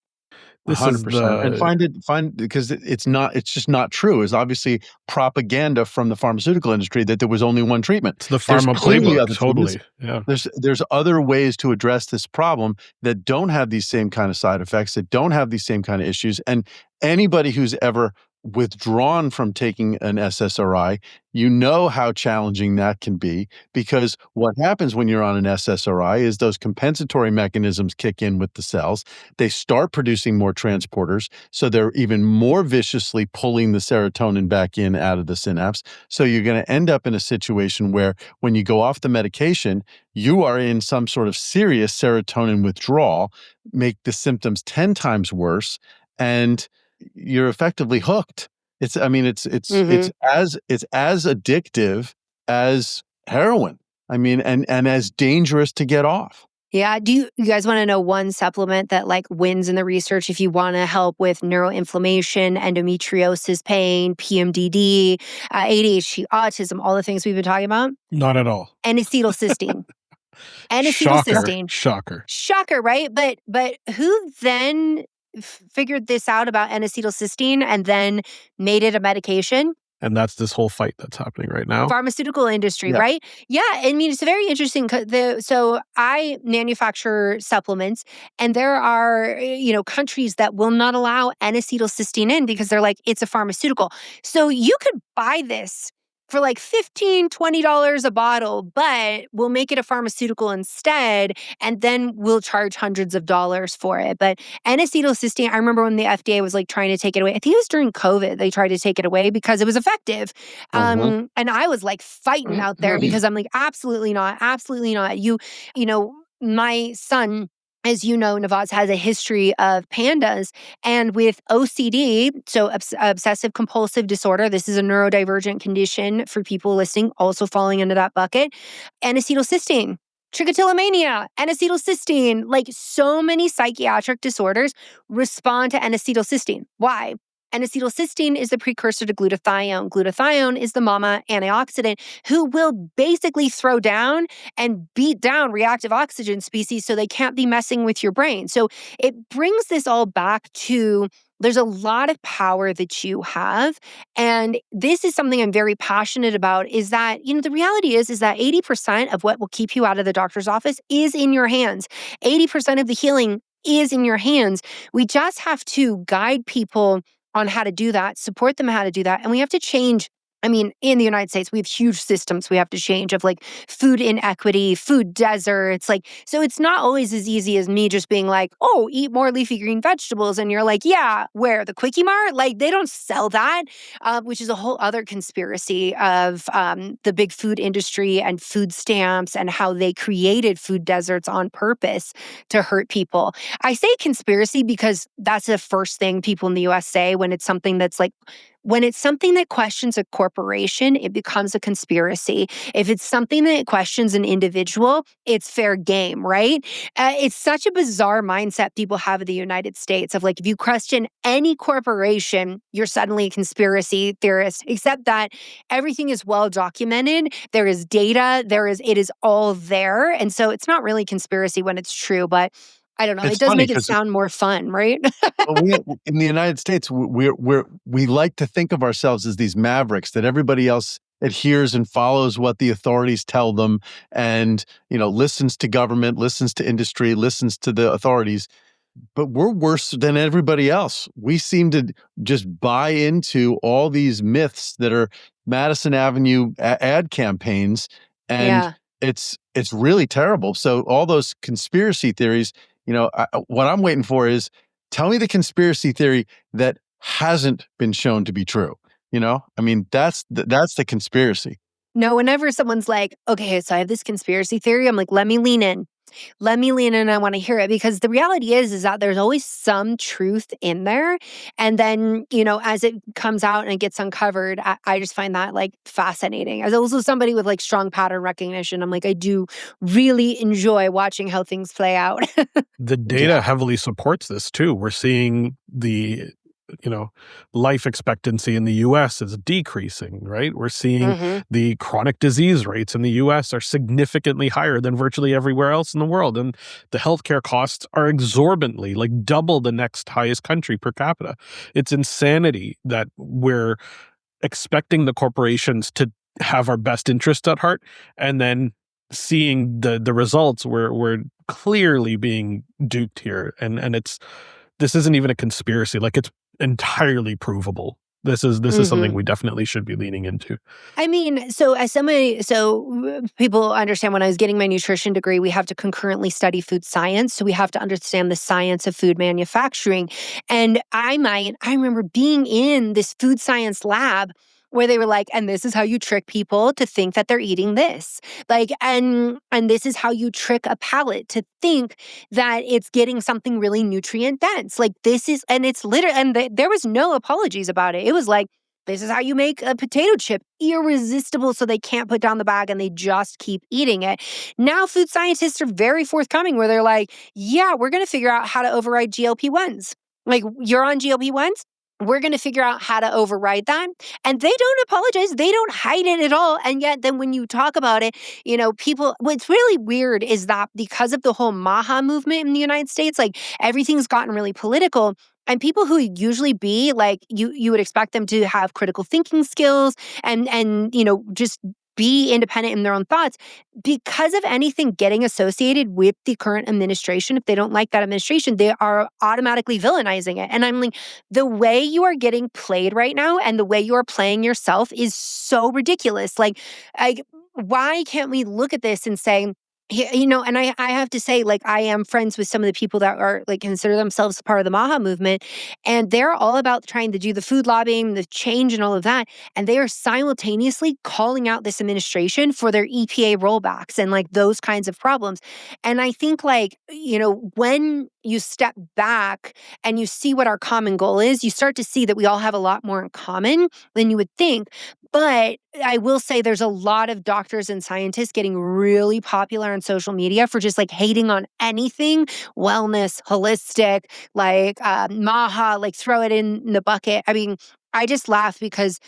This is 100%. And the find because it's just not true. It's obviously propaganda from the pharmaceutical industry that there was only one treatment. it's the There's pharma clearly playbook. other treatments. Totally. Yeah. There's other ways to address this problem that don't have these same kind of side effects, that don't have these same kind of issues. And anybody who's ever withdrawn from taking an SSRI, you know how challenging that can be, because what happens when you're on an SSRI is those compensatory mechanisms kick in with the cells. They start producing more transporters, so they're even more viciously pulling the serotonin back in out of the synapse. So you're going to end up in a situation where when you go off the medication, you are in some sort of serious serotonin withdrawal, make the symptoms 10 times worse, and you're effectively hooked. It's Mhm. it's as addictive as heroin. I mean, and as dangerous to get off. Yeah. Do you guys want to know one supplement that like wins in the research if you want to help with neuroinflammation, endometriosis pain, PMDD, ADHD, autism, all the things we've been talking about? Not at all. N-acetylcysteine. Shocker. N-acetylcysteine. Shocker. Shocker, right? But who then figured this out about N-acetylcysteine and then made it a medication? And that's this whole fight that's happening right now. Pharmaceutical industry, Yeah. right? Yeah, I mean it's very interesting. So I manufacture supplements, and there are countries that will not allow N-acetylcysteine in because they're like it's a pharmaceutical. So you could buy this for like $15, $20 a bottle, but we'll make it a pharmaceutical instead, and then we'll charge hundreds of dollars for it. But N-acetylcysteine, I remember when the FDA was like trying to take it away. I think it was during COVID they tried to take it away because it was effective. Mhm. And I was like fighting out there because I'm like, absolutely not, absolutely not. My son, as you know, Navaz has a history of pandas, and with OCD, so obsessive compulsive disorder, this is a neurodivergent condition for people listening, also falling into that bucket. N-acetylcysteine, trichotillomania, N-acetylcysteine, like so many psychiatric disorders respond to N-acetylcysteine. Why? N-acetylcysteine is the precursor to glutathione. Glutathione is the mama antioxidant who will basically throw down and beat down reactive oxygen species so they can't be messing with your brain. So it brings this all back to there's a lot of power that you have. And this is something I'm very passionate about is that, the reality is that 80% of what will keep you out of the doctor's office is in your hands. 80% of the healing is in your hands. We just have to guide people on how to do that, support them how to do that. And we have to change. I mean, in the United States, we have huge systems we have to change of like food inequity, food deserts. So it's not always as easy as me just being like, oh, eat more leafy green vegetables. And you're like, yeah, where? The Quickie Mart? Like they don't sell that, which is a whole other conspiracy of the big food industry and food stamps and how they created food deserts on purpose to hurt people. I say conspiracy because that's the first thing people in the US say when it's something that's like, when it's something that questions a corporation, it becomes a conspiracy. If it's something that questions an individual, it's fair game, right? It's such a bizarre mindset people have in the United States of like, if you question any corporation, you're suddenly a conspiracy theorist, except that everything is well documented. There is data, it is all there. And so it's not really conspiracy when it's true, but I don't know. It's It does funny make it 'cause sound more fun, right? well, in the United States, we like to think of ourselves as these mavericks that everybody else adheres and follows what the authorities tell them, and listens to government, listens to industry, listens to the authorities. But we're worse than everybody else. We seem to just buy into all these myths that are Madison Avenue ad campaigns, and Yeah. it's really terrible. So all those conspiracy theories, what I'm waiting for is tell me the conspiracy theory that hasn't been shown to be true. I mean, that's the conspiracy. No, whenever someone's like, okay, so I have this conspiracy theory, I'm like, let me lean in. let me lean in. I want to hear it, because the reality is that there's always some truth in there. And then, as it comes out and it gets uncovered, I just find that like fascinating. As also somebody with like strong pattern recognition, I'm like, I do really enjoy watching how things play out. The data heavily supports this too. We're seeing the life expectancy in the US is decreasing, right? We're seeing the chronic disease rates in the US are significantly higher than virtually everywhere else in the world. And the healthcare costs are exorbitantly, like double the next highest country per capita. It's insanity that we're expecting the corporations to have our best interest at heart, and then seeing the results, we're clearly being duped here. And this isn't even a conspiracy. Like, it's entirely provable. This is something we definitely should be leaning into. I mean, so people understand, when I was getting my nutrition degree, we have to concurrently study food science. So we have to understand the science of food manufacturing. And I remember being in this food science lab where they were like, and this is how you trick people to think that they're eating this. Like, and this is how you trick a palate to think that it's getting something really nutrient dense. Like, this is, and it's literally, and there was no apologies about it. It was like, this is how you make a potato chip irresistible, so they can't put down the bag and they just keep eating it. Now, food scientists are very forthcoming where they're like, yeah, we're going to figure out how to override GLP-1s. Like, you're on GLP-1s? We're going to figure out how to override that. And they don't apologize. They don't hide it at all. And yet then when you talk about it, people, what's really weird is that because of the whole MAHA movement in the United States, like, everything's gotten really political. And people who usually be like, you would expect them to have critical thinking skills and just be independent in their own thoughts, because of anything getting associated with the current administration. If they don't like that administration, they are automatically villainizing it. And I'm like, the way you are getting played right now and the way you are playing yourself is so ridiculous. Like, why can't we look at this and say, and I have to say, like, I am friends with some of the people that are like consider themselves part of the MAHA movement, and they're all about trying to do the food lobbying, the change and all of that. And they are simultaneously calling out this administration for their EPA rollbacks and like those kinds of problems. And I think, like, when you step back and you see what our common goal is, you start to see that we all have a lot more in common than you would think. But I will say there's a lot of doctors and scientists getting really popular on social media for just like hating on anything wellness, holistic, like MAHA, like throw it in the bucket. I mean, I just laugh because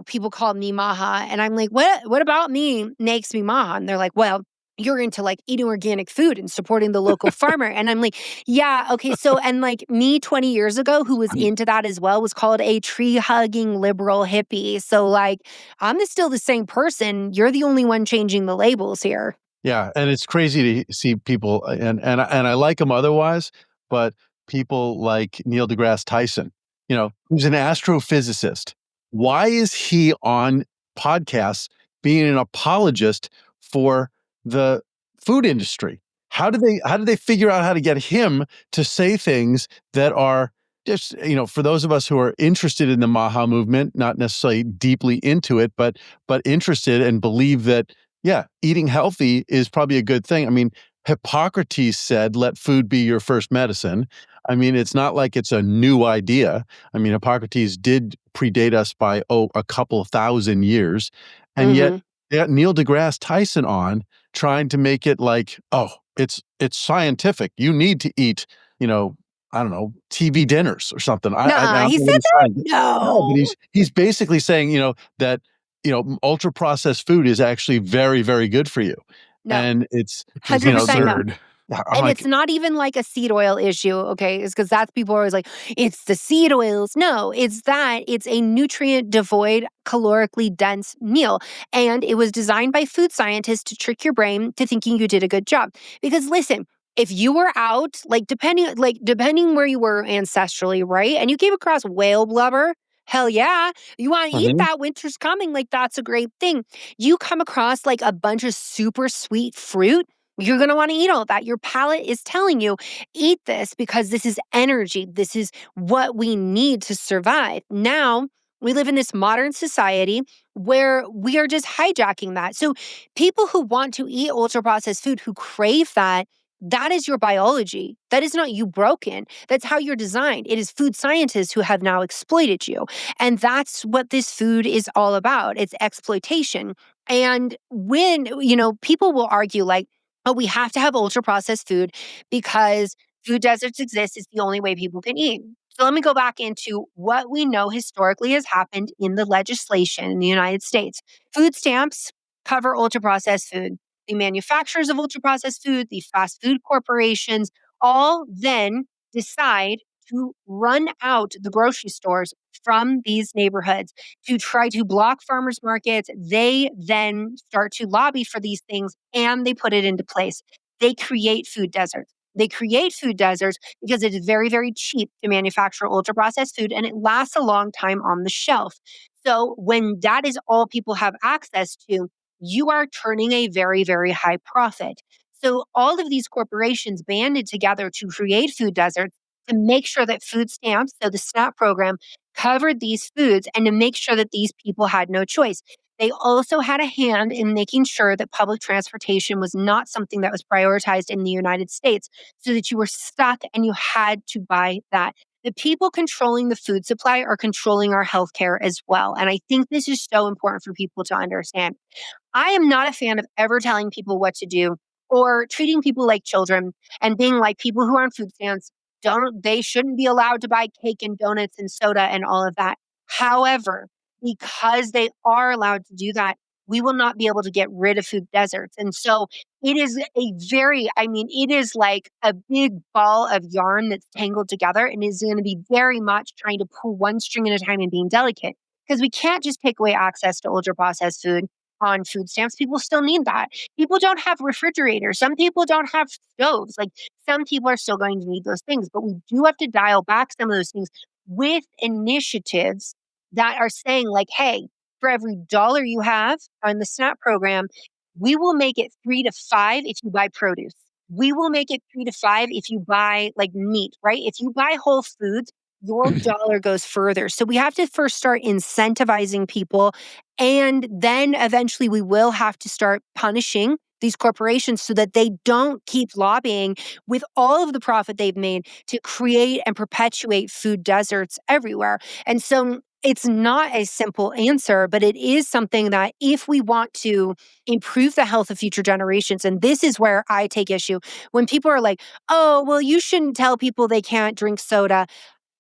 people call me MAHA and I'm like, what about me makes me MAHA? And they're like, well, you're into like eating organic food and supporting the local farmer. And I'm like, yeah, okay. So, and like me 20 years ago, who was into that as well, was called a tree hugging liberal hippie. So like, I'm still the same person. You're the only one changing the labels here. Yeah. And it's crazy to see people, and I like them otherwise, but people like Neil deGrasse Tyson, who's an astrophysicist. Why is he on podcasts being an apologist for the food industry? How do they figure out how to get him to say things that are just, for those of us who are interested in the MAHA movement, not necessarily deeply into it, but interested and believe that, yeah, eating healthy is probably a good thing. I mean, Hippocrates said, let food be your first medicine. I mean, it's not like it's a new idea. I mean, Hippocrates did predate us by, a couple of thousand years. And yet they got Neil deGrasse Tyson on trying to make it like, it's scientific. You need to eat, I don't know, TV dinners or something. He said that? No. But he's basically saying, that, ultra processed food is actually very, very good for you. No. And it's 100% no. And like, it's not even like a seed oil issue, okay? It's because that's people are always like, it's the seed oils. No, it's a nutrient devoid, calorically dense meal. And it was designed by food scientists to trick your brain to thinking you did a good job. Because listen, if you were out, depending where you were ancestrally, right? And you came across whale blubber, hell yeah. You want to eat that, winter's coming. Like, that's a great thing. You come across like a bunch of super sweet fruit, you're going to want to eat all that. Your palate is telling you, eat this because this is energy. This is what we need to survive. Now, We live in this modern society where we are just hijacking that. So people who want to eat ultra processed food, who crave that, that is your biology. That is not you broken. That's how you're designed. It is food scientists who have now exploited you. And that's what this food is all about. It's exploitation. And when, people will argue like, oh, we have to have ultra processed food because food deserts exist. It's the only way people can eat. So let me go back into what we know historically has happened in the legislation in the United States. Food stamps cover ultra processed food. The manufacturers of ultra processed food, the fast food corporations, all then decide to run out the grocery stores from these neighborhoods to try to block farmers markets. They then start to lobby for these things and they put it into place. They create food deserts. They create food deserts because it is very, very cheap to manufacture ultra processed food and it lasts a long time on the shelf. So when that is all people have access to, you are turning a very, very high profit. So all of these corporations banded together to create food deserts to make sure that food stamps, so the SNAP program, covered these foods and to make sure that these people had no choice. They also had a hand in making sure that public transportation was not something that was prioritized in the United States, so that you were stuck and you had to buy that. The people controlling the food supply are controlling our healthcare as well. And I think this is so important for people to understand. I am not a fan of ever telling people what to do or treating people like children and being like people who are on food stamps they shouldn't be allowed to buy cake and donuts and soda and all of that. However, because they are allowed to do that, we will not be able to get rid of food deserts. And so it is it is like a big ball of yarn that's tangled together and is going to be very much trying to pull one string at a time and being delicate because we can't just take away access to ultra processed food on food stamps. People still need that. People don't have refrigerators. Some people don't have stoves. Like some people are still going to need those things, but we do have to dial back some of those things with initiatives that are saying like, hey, for every dollar you have on the SNAP program, we will make it 3 to 5 if you buy produce. We will make it 3 to 5 if you buy like meat, right? If you buy whole foods, your dollar goes further. So we have to first start incentivizing people. And then eventually we will have to start punishing these corporations so that they don't keep lobbying with all of the profit they've made to create and perpetuate food deserts everywhere. And so it's not a simple answer, but it is something that if we want to improve the health of future generations, and this is where I take issue when people are like, oh, well, you shouldn't tell people they can't drink soda.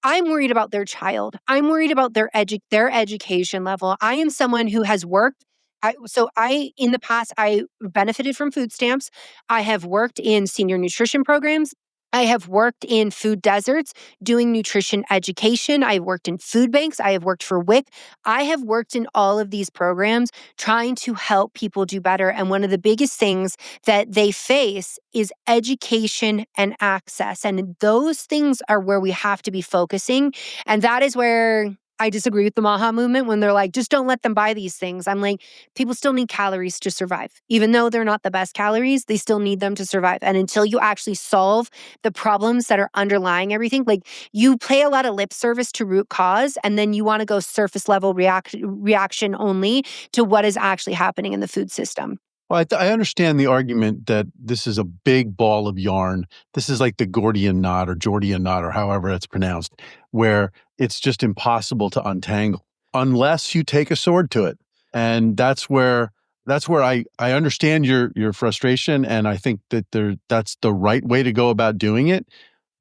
I'm worried about their child. I'm worried about their education level. I am someone who has worked. In the past, I benefited from food stamps. I have worked in senior nutrition programs. I have worked in food deserts doing nutrition education. I've worked in food banks. I have worked for WIC. I have worked in all of these programs trying to help people do better. And one of the biggest things that they face is education and access. And those things are where we have to be focusing. And that is where I disagree with the Maha movement when they're like, just don't let them buy these things. I'm like, people still need calories to survive. Even though they're not the best calories, they still need them to survive. And until you actually solve the problems that are underlying everything, like you pay a lot of lip service to root cause, and then you want to go surface level reaction only to what is actually happening in the food system. Well, I understand the argument that this is a big ball of yarn. This is like the Gordian knot or however it's pronounced, where it's just impossible to untangle unless you take a sword to it. And that's where I understand your frustration, and I think that that's the right way to go about doing it.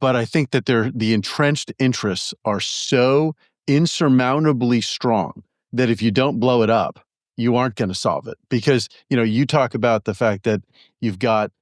But I think that the entrenched interests are so insurmountably strong that if you don't blow it up, you aren't going to solve it. Because, you talk about the fact that you've got,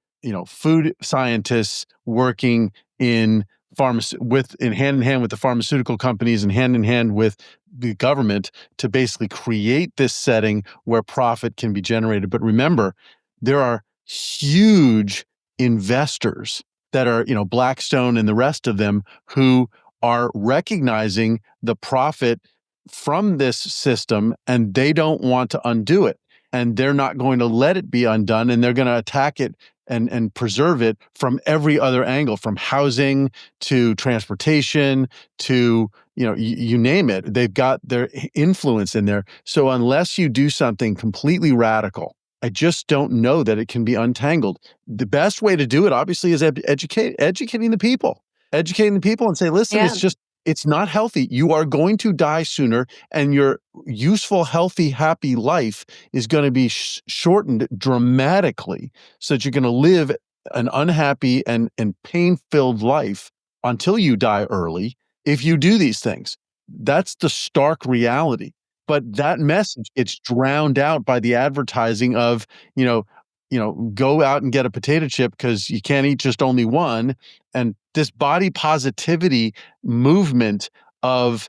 food scientists working in hand in hand with the pharmaceutical companies and hand in hand with the government to basically create this setting where profit can be generated. But remember, there are huge investors that are, Blackstone and the rest of them, who are recognizing the profit from this system, and they don't want to undo it. And they're not going to let it be undone, and they're going to attack it and preserve it from every other angle, from housing to transportation to, you name it. They've got their influence in there. So unless you do something completely radical, I just don't know that it can be untangled. The best way to do it, obviously, is educating the people. Educating the people and say, listen, Yeah. it's not healthy. You are going to die sooner, and your useful, healthy, happy life is going to be shortened dramatically, so that you're going to live an unhappy and pain-filled life until you die early if you do these things. That's the stark reality. But that message gets drowned out by the advertising of, go out and get a potato chip because you can't eat just only one. And this body positivity movement of,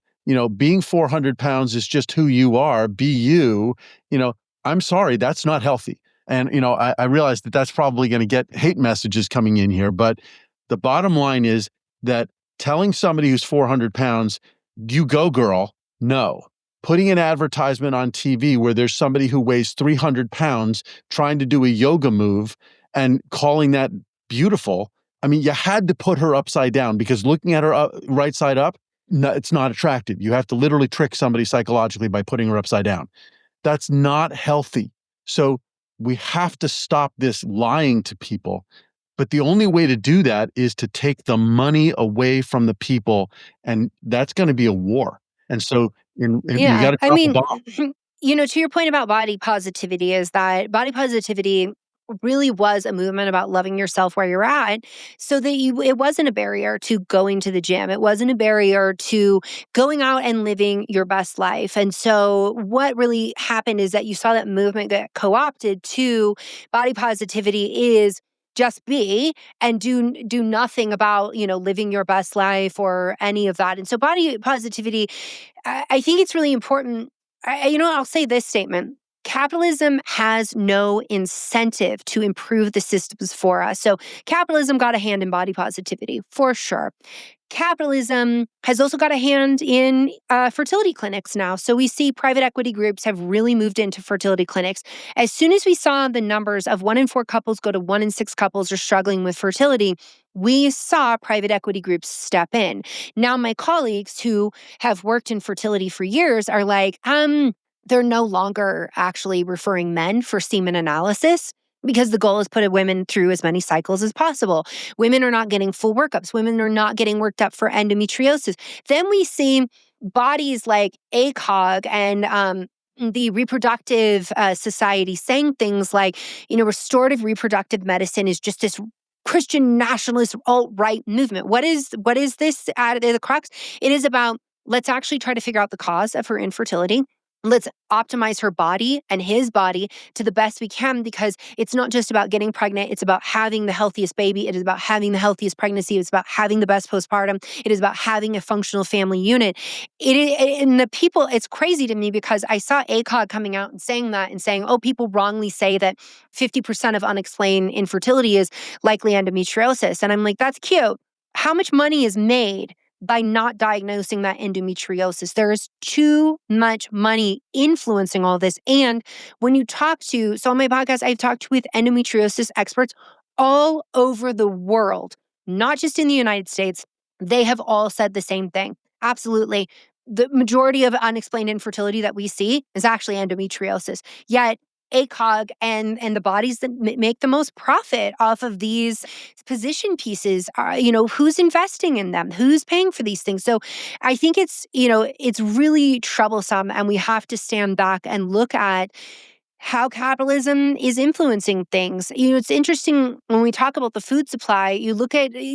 being 400 pounds is just who you are, be you, I'm sorry, that's not healthy. And, I realize that that's probably going to get hate messages coming in here. But the bottom line is that telling somebody who's 400 pounds, you go, girl, no. Putting an advertisement on TV where there's somebody who weighs 300 pounds trying to do a yoga move and calling that beautiful. I mean, you had to put her upside down, because looking at her right side up, no, it's not attractive. You have to literally trick somebody psychologically by putting her upside down. That's not healthy. So we have to stop this lying to people. But the only way to do that is to take the money away from the people. And that's going to be a war. And so you got Yeah. to I drop a mean, bomb. to your point about body positivity, is that body positivity really was a movement about loving yourself where you're at, so that it wasn't a barrier to going to the gym. It wasn't a barrier to going out and living your best life. And so what really happened is that you saw that movement get co-opted to body positivity is just be and do nothing about, living your best life or any of that. And so body positivity, I think it's really important. I'll say this statement. Capitalism has no incentive to improve the systems for us. So capitalism got a hand in body positivity, for sure. Capitalism has also got a hand in fertility clinics now. So we see private equity groups have really moved into fertility clinics. As soon as we saw the numbers of 1 in 4 couples go to 1 in 6 couples are struggling with fertility, we saw private equity groups step in. Now, my colleagues who have worked in fertility for years are like, they're no longer actually referring men for semen analysis, because the goal is put women through as many cycles as possible. Women are not getting full workups. Women are not getting worked up for endometriosis. Then we see bodies like ACOG and the reproductive society saying things like, restorative reproductive medicine is just this Christian nationalist alt-right movement. What is this at the crux? It is about, let's actually try to figure out the cause of her infertility. Let's optimize her body and his body to the best we can, because it's not just about getting pregnant. It's about having the healthiest baby. It is about having the healthiest pregnancy. It's about having the best postpartum. It is about having a functional family unit. And the people, it's crazy to me, because I saw ACOG coming out and saying that and saying, oh, people wrongly say that 50% of unexplained infertility is likely endometriosis. And I'm like, that's cute. How much money is made by not diagnosing that endometriosis? There is too much money influencing all this. And when you talk to, so on my podcast, I've talked with endometriosis experts all over the world, not just in the United States. They have all said the same thing. Absolutely. The majority of unexplained infertility that we see is actually endometriosis. Yet ACOG and the bodies that make the most profit off of these position pieces are, who's investing in them? Who's paying for these things? So I think it's really troublesome, and we have to stand back and look at how capitalism is influencing things. It's interesting when we talk about the food supply,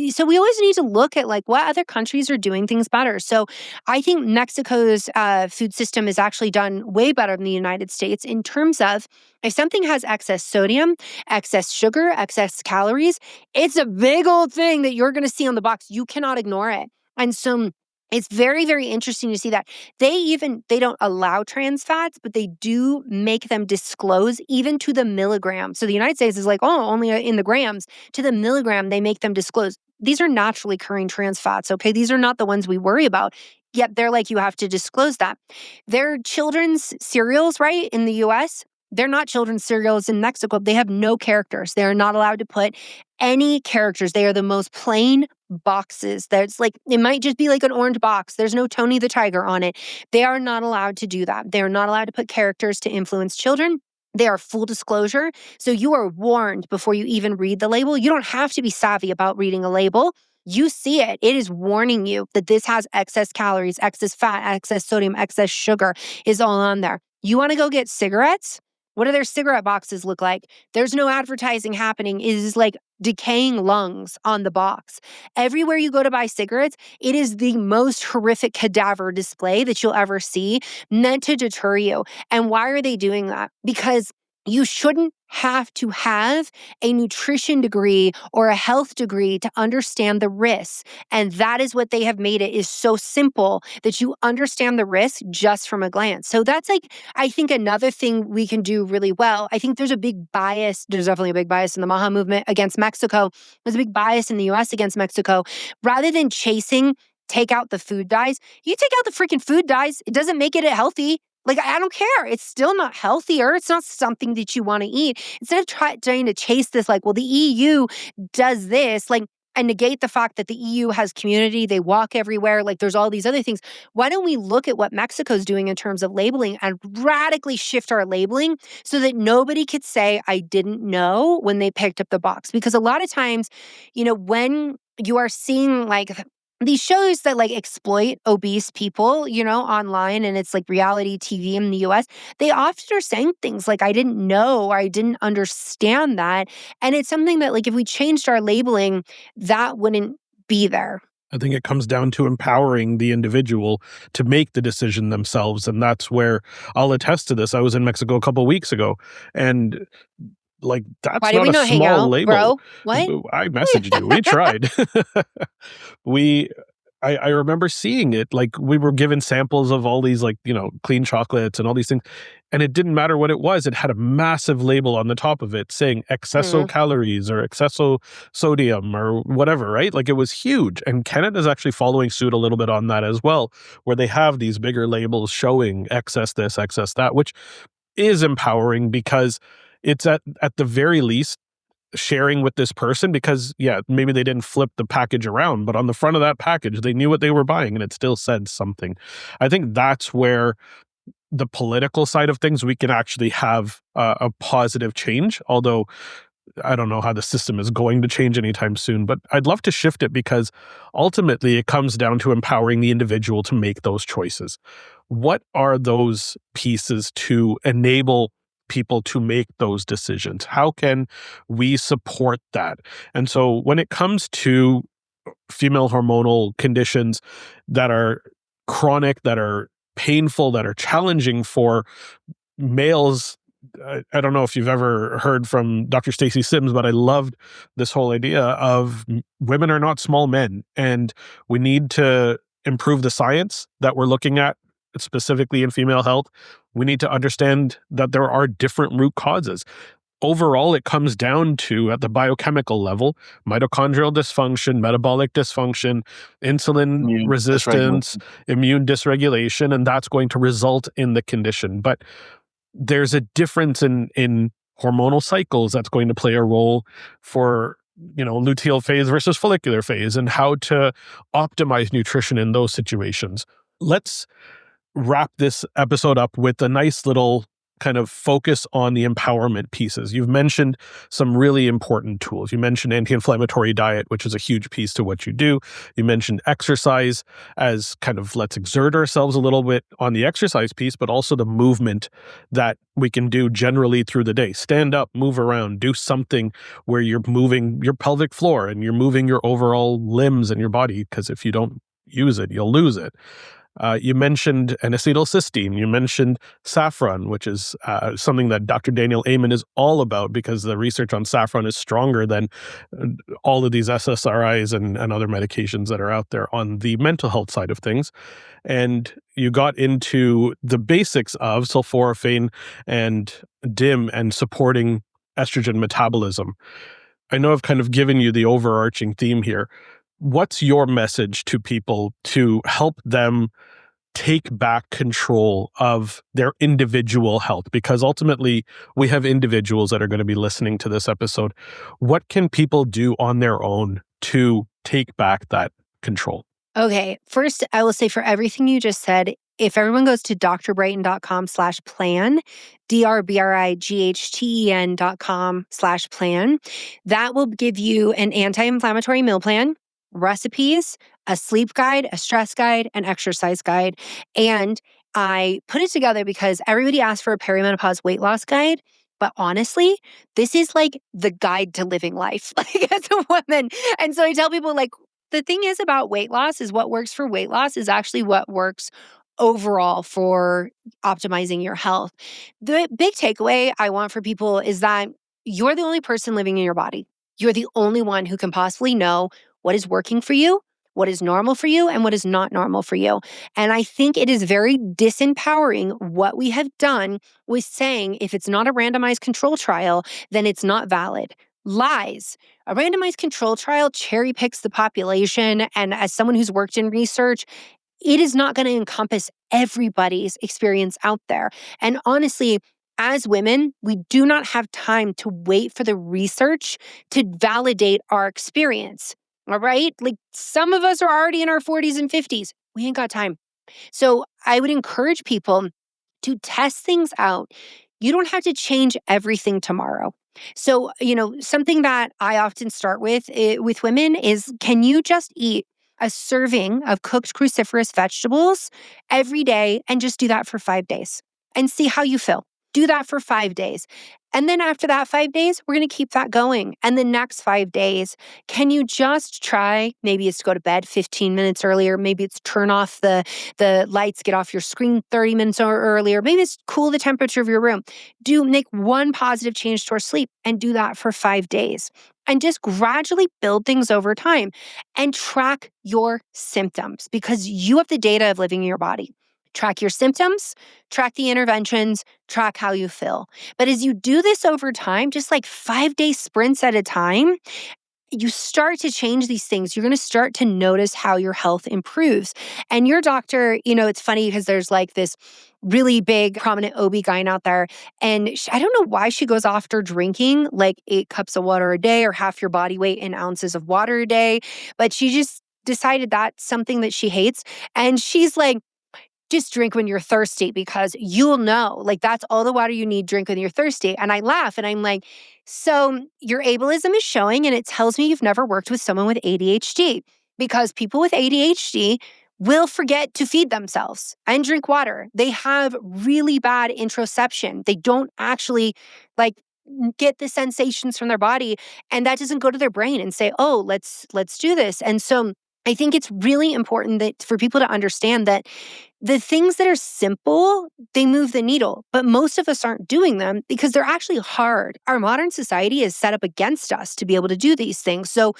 so we always need to look at like what other countries are doing things better. So I think Mexico's food system is actually done way better than the United States in terms of, if something has excess sodium, excess sugar, excess calories, it's a big old thing that you're going to see on the box. You cannot ignore it. And so it's very, very interesting to see that they don't allow trans fats, but they do make them disclose even to the milligram. So the United States is like, oh, only in the grams. To the milligram, they make them disclose. These are naturally occurring trans fats, okay? These are not the ones we worry about. Yet they're like, you have to disclose that. Their children's cereals, right, in the US, They're not children's cereals in Mexico. They have no characters. They are not allowed to put any characters. They are the most plain boxes. That's like, it might just be like an orange box. There's no Tony the Tiger on it. They are not allowed to do that. They are not allowed to put characters to influence children. They are full disclosure. So you are warned before you even read the label. You don't have to be savvy about reading a label. You see it. It is warning you that this has excess calories, excess fat, excess sodium, excess sugar is all on there. You want to go get cigarettes? What do their cigarette boxes look like? There's no advertising happening. It is like decaying lungs on the box. Everywhere you go to buy cigarettes, it is the most horrific cadaver display that you'll ever see, meant to deter you. And why are they doing that? Because you shouldn't have to have a nutrition degree or a health degree to understand the risks. And that is what they have made it, is so simple that you understand the risk just from a glance. So that's like, I think another thing we can do really well. I think there's a big bias. There's definitely a big bias in the MAHA movement against Mexico. There's a big bias in the US against Mexico. Rather than chasing, take out the food dyes, you take out the freaking food dyes. It doesn't make it healthy. Like, I don't care. It's still not healthier. It's not something that you want to eat. Instead of trying to chase this, like, well, the EU does this, like, and negate the fact that the EU has community, they walk everywhere, like there's all these other things. Why don't we look at what Mexico's doing in terms of labeling and radically shift our labeling so that nobody could say, I didn't know when they picked up the box? Because a lot of times, when you are seeing like these shows that like exploit obese people, online, and it's like reality TV in the US, they often are saying things like, I didn't know, or I didn't understand that. And it's something that like, if we changed our labeling, that wouldn't be there. I think it comes down to empowering the individual to make the decision themselves. And that's where I'll attest to this. I was in Mexico a couple of weeks ago, and like, that's Why did not we a not hang small out, label. bro? What? I messaged you. We tried. I remember seeing it. Like, we were given samples of all these, like, clean chocolates and all these things. And it didn't matter what it was. It had a massive label on the top of it saying excesso calories or excesso sodium or whatever, right? Like, it was huge. And Canada's actually following suit a little bit on that as well, where they have these bigger labels showing excess this, excess that, which is empowering because it's at the very least sharing with this person, because maybe they didn't flip the package around, but on the front of that package, they knew what they were buying and it still said something. I think that's where the political side of things, we can actually have a positive change, although I don't know how the system is going to change anytime soon, but I'd love to shift it because ultimately it comes down to empowering the individual to make those choices. What are those pieces to enable people to make those decisions? How can we support that? And so when it comes to female hormonal conditions that are chronic, that are painful, that are challenging for males, I don't know if you've ever heard from Dr. Stacey Sims, but I loved this whole idea of women are not small men, and we need to improve the science that we're looking at specifically in female health. We need to understand that there are different root causes. Overall, it comes down to, at the biochemical level, mitochondrial dysfunction, metabolic dysfunction, insulin resistance, immune dysregulation, and that's going to result in the condition. But there's a difference in hormonal cycles that's going to play a role for luteal phase versus follicular phase, and how to optimize nutrition in those situations. Let's wrap this episode up with a nice little kind of focus on the empowerment pieces. You've mentioned some really important tools. You mentioned anti-inflammatory diet, which is a huge piece to what you do. You mentioned exercise as kind of, let's exert ourselves a little bit on the exercise piece, but also the movement that we can do generally through the day. Stand up, move around, do something where you're moving your pelvic floor and you're moving your overall limbs and your body, because if you don't use it, you'll lose it. You mentioned N-acetylcysteine. You mentioned saffron, which is something that Dr. Daniel Amen is all about, because the research on saffron is stronger than all of these SSRIs and other medications that are out there on the mental health side of things. And you got into the basics of sulforaphane and DIM and supporting estrogen metabolism. I know I've kind of given you the overarching theme here. What's your message to people to help them take back control of their individual health? Because ultimately, we have individuals that are going to be listening to this episode. What can people do on their own to take back that control? Okay. First, I will say for everything you just said, if everyone goes to drbrighten.com/plan, drbrighten.com/plan, that will give you an anti-inflammatory meal plan, recipes, a sleep guide, a stress guide, an exercise guide. And I put it together because everybody asked for a perimenopause weight loss guide. But honestly, this is like the guide to living life, like as a woman. And so I tell people, like, the thing is about weight loss is what works for weight loss is actually what works overall for optimizing your health. The big takeaway I want for people is that you're the only person living in your body. You're the only one who can possibly know what is working for you, what is normal for you, and what is not normal for you. And I think it is very disempowering what we have done with saying if it's not a randomized control trial, then it's not valid. Lies. A randomized control trial cherry picks the population. And as someone who's worked in research, it is not going to encompass everybody's experience out there. And honestly, as women, we do not have time to wait for the research to validate our experience. All right? Like some of us are already in our 40s and 50s. We ain't got time. So I would encourage people to test things out. You don't have to change everything tomorrow. So, something that I often start with women is, can you just eat a serving of cooked cruciferous vegetables every day and just do that for 5 days and see how you feel? Do that for 5 days. And then after that 5 days, we're going to keep that going. And the next 5 days, can you just try, maybe it's to go to bed 15 minutes earlier, maybe it's turn off the lights, get off your screen 30 minutes earlier, maybe it's cool the temperature of your room. Make one positive change to our sleep and do that for 5 days. And just gradually build things over time and track your symptoms because you have the data of living in your body. Track your symptoms, track the interventions, track how you feel. But as you do this over time, just like 5-day sprints at a time, you start to change these things. You're going to start to notice how your health improves. And your doctor, it's funny because there's like this really big, prominent OB-GYN out there. And I don't know why she goes after drinking like 8 cups of water a day or half your body weight in ounces of water a day. But she just decided that's something that she hates. And she's like, just drink when you're thirsty because you'll know, like that's all the water you need, drink when you're thirsty. And I laugh and I'm like, so your ableism is showing and it tells me you've never worked with someone with ADHD because people with ADHD will forget to feed themselves and drink water. They have really bad interoception. They don't actually get the sensations from their body and that doesn't go to their brain and say, oh, let's do this. And so I think it's really important that for people to understand that the things that are simple, they move the needle, but most of us aren't doing them because they're actually hard. Our modern society is set up against us to be able to do these things. So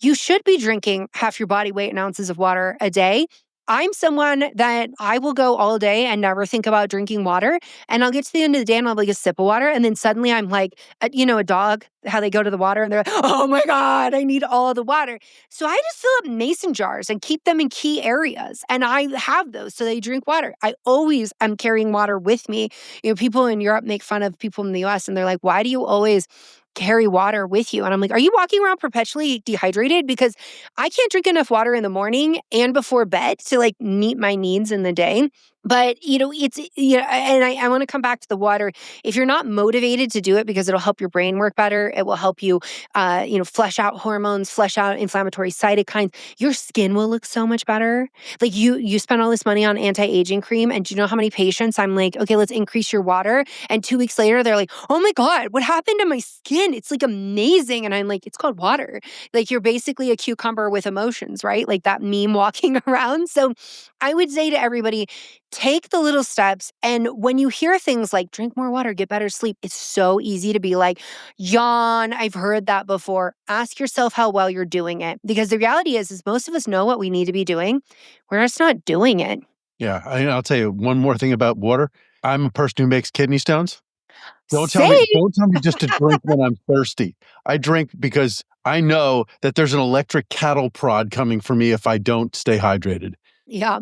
you should be drinking half your body weight in ounces of water a day. I'm someone that I will go all day and never think about drinking water. And I'll get to the end of the day and I'll have like a sip of water. And then suddenly I'm like, a dog, how they go to the water and they're like, oh my God, I need all the water. So I just fill up mason jars and keep them in key areas. And I have those so they drink water. I always am carrying water with me. People in Europe make fun of people in the US and they're like, why do you always carry water with you? And I'm like, are you walking around perpetually dehydrated? Because I can't drink enough water in the morning and before bed to like meet my needs in the day. But, it's, and I want to come back to the water. If you're not motivated to do it because it'll help your brain work better, it will help you, flush out hormones, flush out inflammatory cytokines, your skin will look so much better. Like you spend all this money on anti-aging cream. And do you know how many patients I'm like, okay, let's increase your water. And 2 weeks later, they're like, oh my God, what happened to my skin? It's like amazing. And I'm like, it's called water. Like you're basically a cucumber with emotions, right? Like that meme walking around. So I would say to everybody, take the little steps. And when you hear things like drink more water, get better sleep, it's so easy to be like, yawn, I've heard that before. Ask yourself how well you're doing it. Because the reality is most of us know what we need to be doing. We're just not doing it. Yeah. I'll tell you one more thing about water. I'm a person who makes kidney stones. Don't tell me just to drink when I'm thirsty. I drink because I know that there's an electric cattle prod coming for me if I don't stay hydrated. Yeah.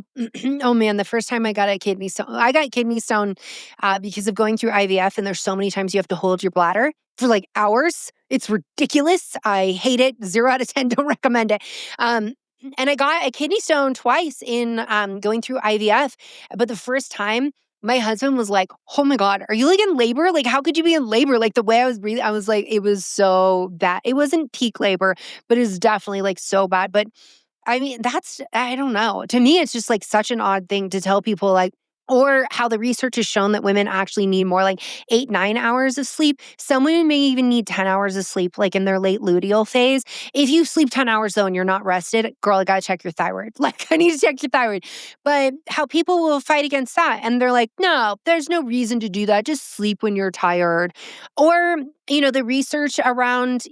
Oh man, the first time I got kidney stone because of going through IVF, and there's so many times you have to hold your bladder for like hours. It's ridiculous. I hate it. 0 out of 10. Don't recommend it. Um, and I got a kidney stone twice in going through IVF, but the first time. My husband was like, "Oh my God, are you like in labor? Like, how could you be in labor?" Like, the way I was breathing, I was like, it was so bad. It wasn't peak labor, but it was definitely like so bad. But I mean, I don't know. To me, it's just like such an odd thing to tell people, like, or how the research has shown that women actually need more like 8, 9 hours of sleep. Some women may even need 10 hours of sleep, like in their late luteal phase. If you sleep 10 hours though and you're not rested, girl, I gotta check your thyroid. Like, I need to check your thyroid. But how people will fight against that. And they're like, no, there's no reason to do that. Just sleep when you're tired. Or, the research around,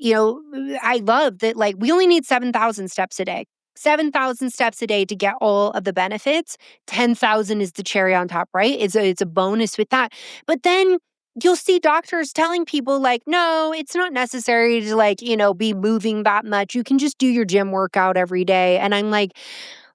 I love that, like, we only need 7,000 steps a day. 7,000 steps a day to get all of the benefits. 10,000 is the cherry on top, right? It's a bonus with that. But then you'll see doctors telling people like, no, it's not necessary to like, be moving that much. You can just do your gym workout every day. And I'm like,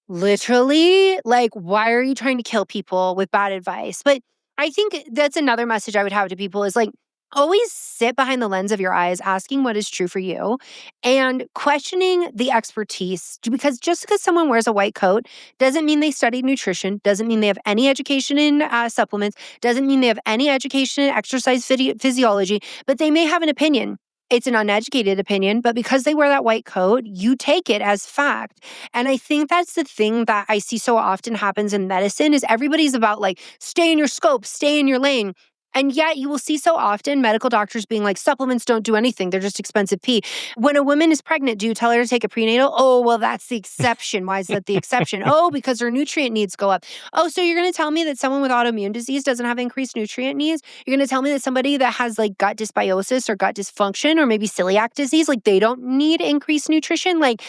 literally, like, why are you trying to kill people with bad advice? But I think that's another message I would have to people is like, always sit behind the lens of your eyes, asking what is true for you and questioning the expertise. Because just because someone wears a white coat doesn't mean they studied nutrition, doesn't mean they have any education in supplements, doesn't mean they have any education in exercise physiology, but they may have an opinion. It's an uneducated opinion, but because they wear that white coat, you take it as fact. And I think that's the thing that I see so often happens in medicine is everybody's about like, stay in your scope, stay in your lane. And yet you will see so often medical doctors being like, supplements don't do anything. They're just expensive pee. When a woman is pregnant, do you tell her to take a prenatal? Oh, well, that's the exception. Why is that the exception? Oh, because her nutrient needs go up. Oh, so you're going to tell me that someone with autoimmune disease doesn't have increased nutrient needs? You're going to tell me that somebody that has like gut dysbiosis or gut dysfunction or maybe celiac disease, like they don't need increased nutrition? Like,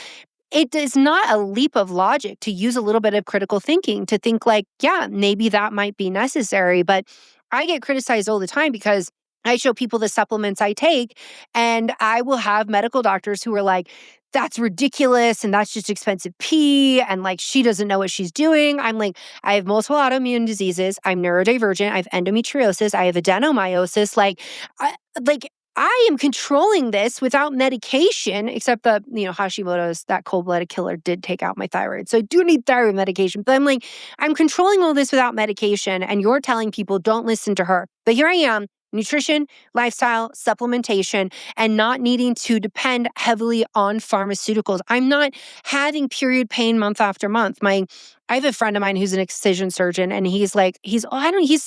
it is not a leap of logic to use a little bit of critical thinking to think like, yeah, maybe that might be necessary. But I get criticized all the time because I show people the supplements I take, and I will have medical doctors who are like, that's ridiculous and that's just expensive pee. And like, she doesn't know what she's doing. I'm like, I have multiple autoimmune diseases. I'm neurodivergent. I have endometriosis. I have adenomyosis. Like, I am controlling this without medication, except that, Hashimoto's, that cold-blooded killer did take out my thyroid. So I do need thyroid medication. But I'm like, I'm controlling all this without medication, and you're telling people don't listen to her. But here I am, nutrition, lifestyle, supplementation, and not needing to depend heavily on pharmaceuticals. I'm not having period pain month after month. I have a friend of mine who's an excision surgeon, and he's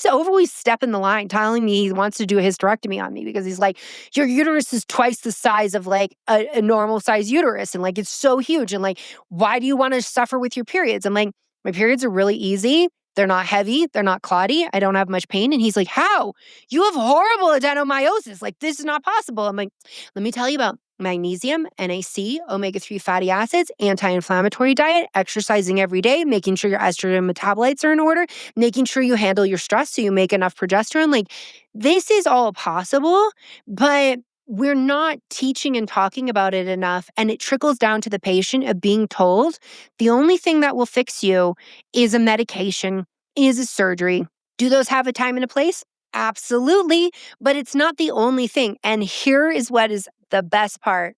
always stepping the line, telling me he wants to do a hysterectomy on me because he's like, your uterus is twice the size of like a normal size uterus, and like it's so huge, and like, why do you want to suffer with your periods? I'm like, my periods are really easy. They're not heavy. They're not clotty. I don't have much pain. And he's like, how? You have horrible adenomyosis. Like, this is not possible. I'm like, let me tell you about magnesium, NAC, omega-3 fatty acids, anti-inflammatory diet, exercising every day, making sure your estrogen metabolites are in order, making sure you handle your stress so you make enough progesterone. Like, this is all possible, but we're not teaching and talking about it enough. And it trickles down to the patient of being told the only thing that will fix you is a medication, is a surgery. Do those have a time and a place? Absolutely. But it's not the only thing. And here is what is the best part.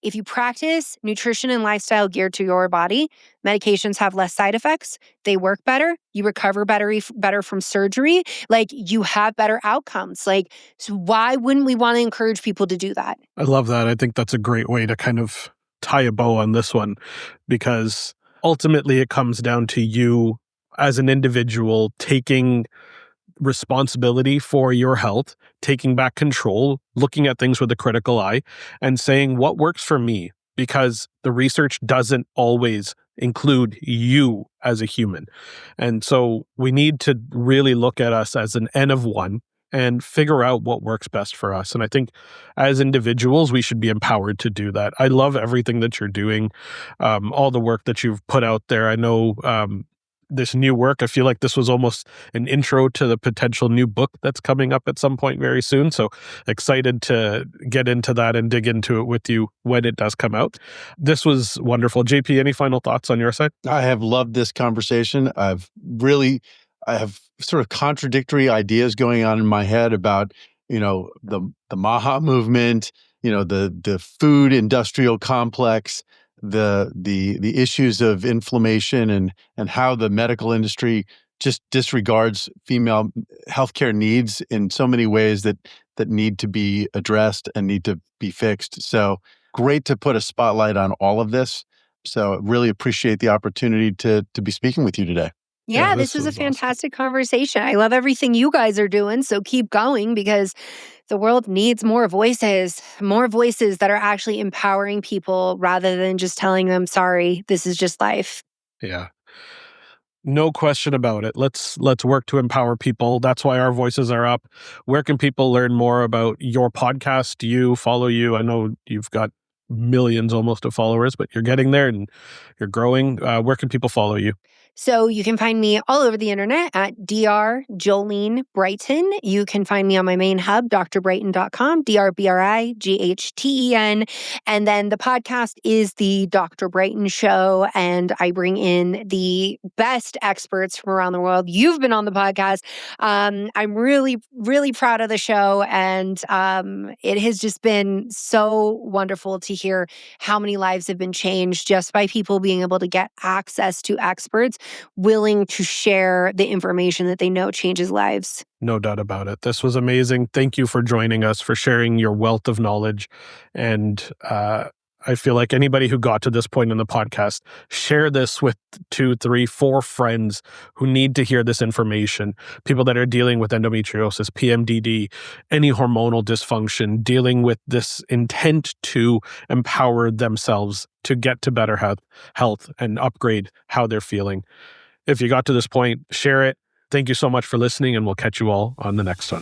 If you practice nutrition and lifestyle geared to your body, medications have less side effects. They work better. You recover better from surgery. Like, you have better outcomes. Like, so why wouldn't we want to encourage people to do that? I love that. I think that's a great way to kind of tie a bow on this one, because ultimately it comes down to you as an individual taking responsibility for your health, taking back control, looking at things with a critical eye, and saying what works for me, because the research doesn't always include you as a human. And so we need to really look at us as an N of one and figure out what works best for us. And I think as individuals, we should be empowered to do that. I love everything that you're doing, all the work that you've put out there. I know this new work. I feel like this was almost an intro to the potential new book that's coming up at some point very soon. So excited to get into that and dig into it with you when it does come out. This was wonderful. JP, any final thoughts on your side? I have loved this conversation. I have sort of contradictory ideas going on in my head about, the Maha movement, the food industrial complex, the issues of inflammation and how the medical industry just disregards female healthcare needs in so many ways that need to be addressed and need to be fixed. So great to put a spotlight on all of this. So really appreciate the opportunity to be speaking with you today. Yeah, this was a fantastic conversation. I love everything you guys are doing. So keep going, because the world needs more voices that are actually empowering people rather than just telling them, sorry, this is just life. Yeah. No question about it. Let's work to empower people. That's why our voices are up. Where can people learn more about your podcast? Follow you? I know you've got millions almost of followers, but you're getting there and you're growing. Where can people follow you? So you can find me all over the internet at Dr. Jolene Brighten. You can find me on my main hub, drbrighten.com, DrBrighten. And then the podcast is the Dr. Brighten Show. And I bring in the best experts from around the world. You've been on the podcast. I'm really, really proud of the show. And it has just been so wonderful to hear how many lives have been changed just by people being able to get access to experts willing to share the information that they know changes lives. No doubt about it. This was amazing. Thank you for joining us, for sharing your wealth of knowledge. And I feel like anybody who got to this point in the podcast, share this with 2, 3, 4 friends who need to hear this information. People that are dealing with endometriosis, PMDD, any hormonal dysfunction, dealing with this intent to empower themselves to get to better health and upgrade how they're feeling. If you got to this point, share it. Thank you so much for listening, and we'll catch you all on the next one.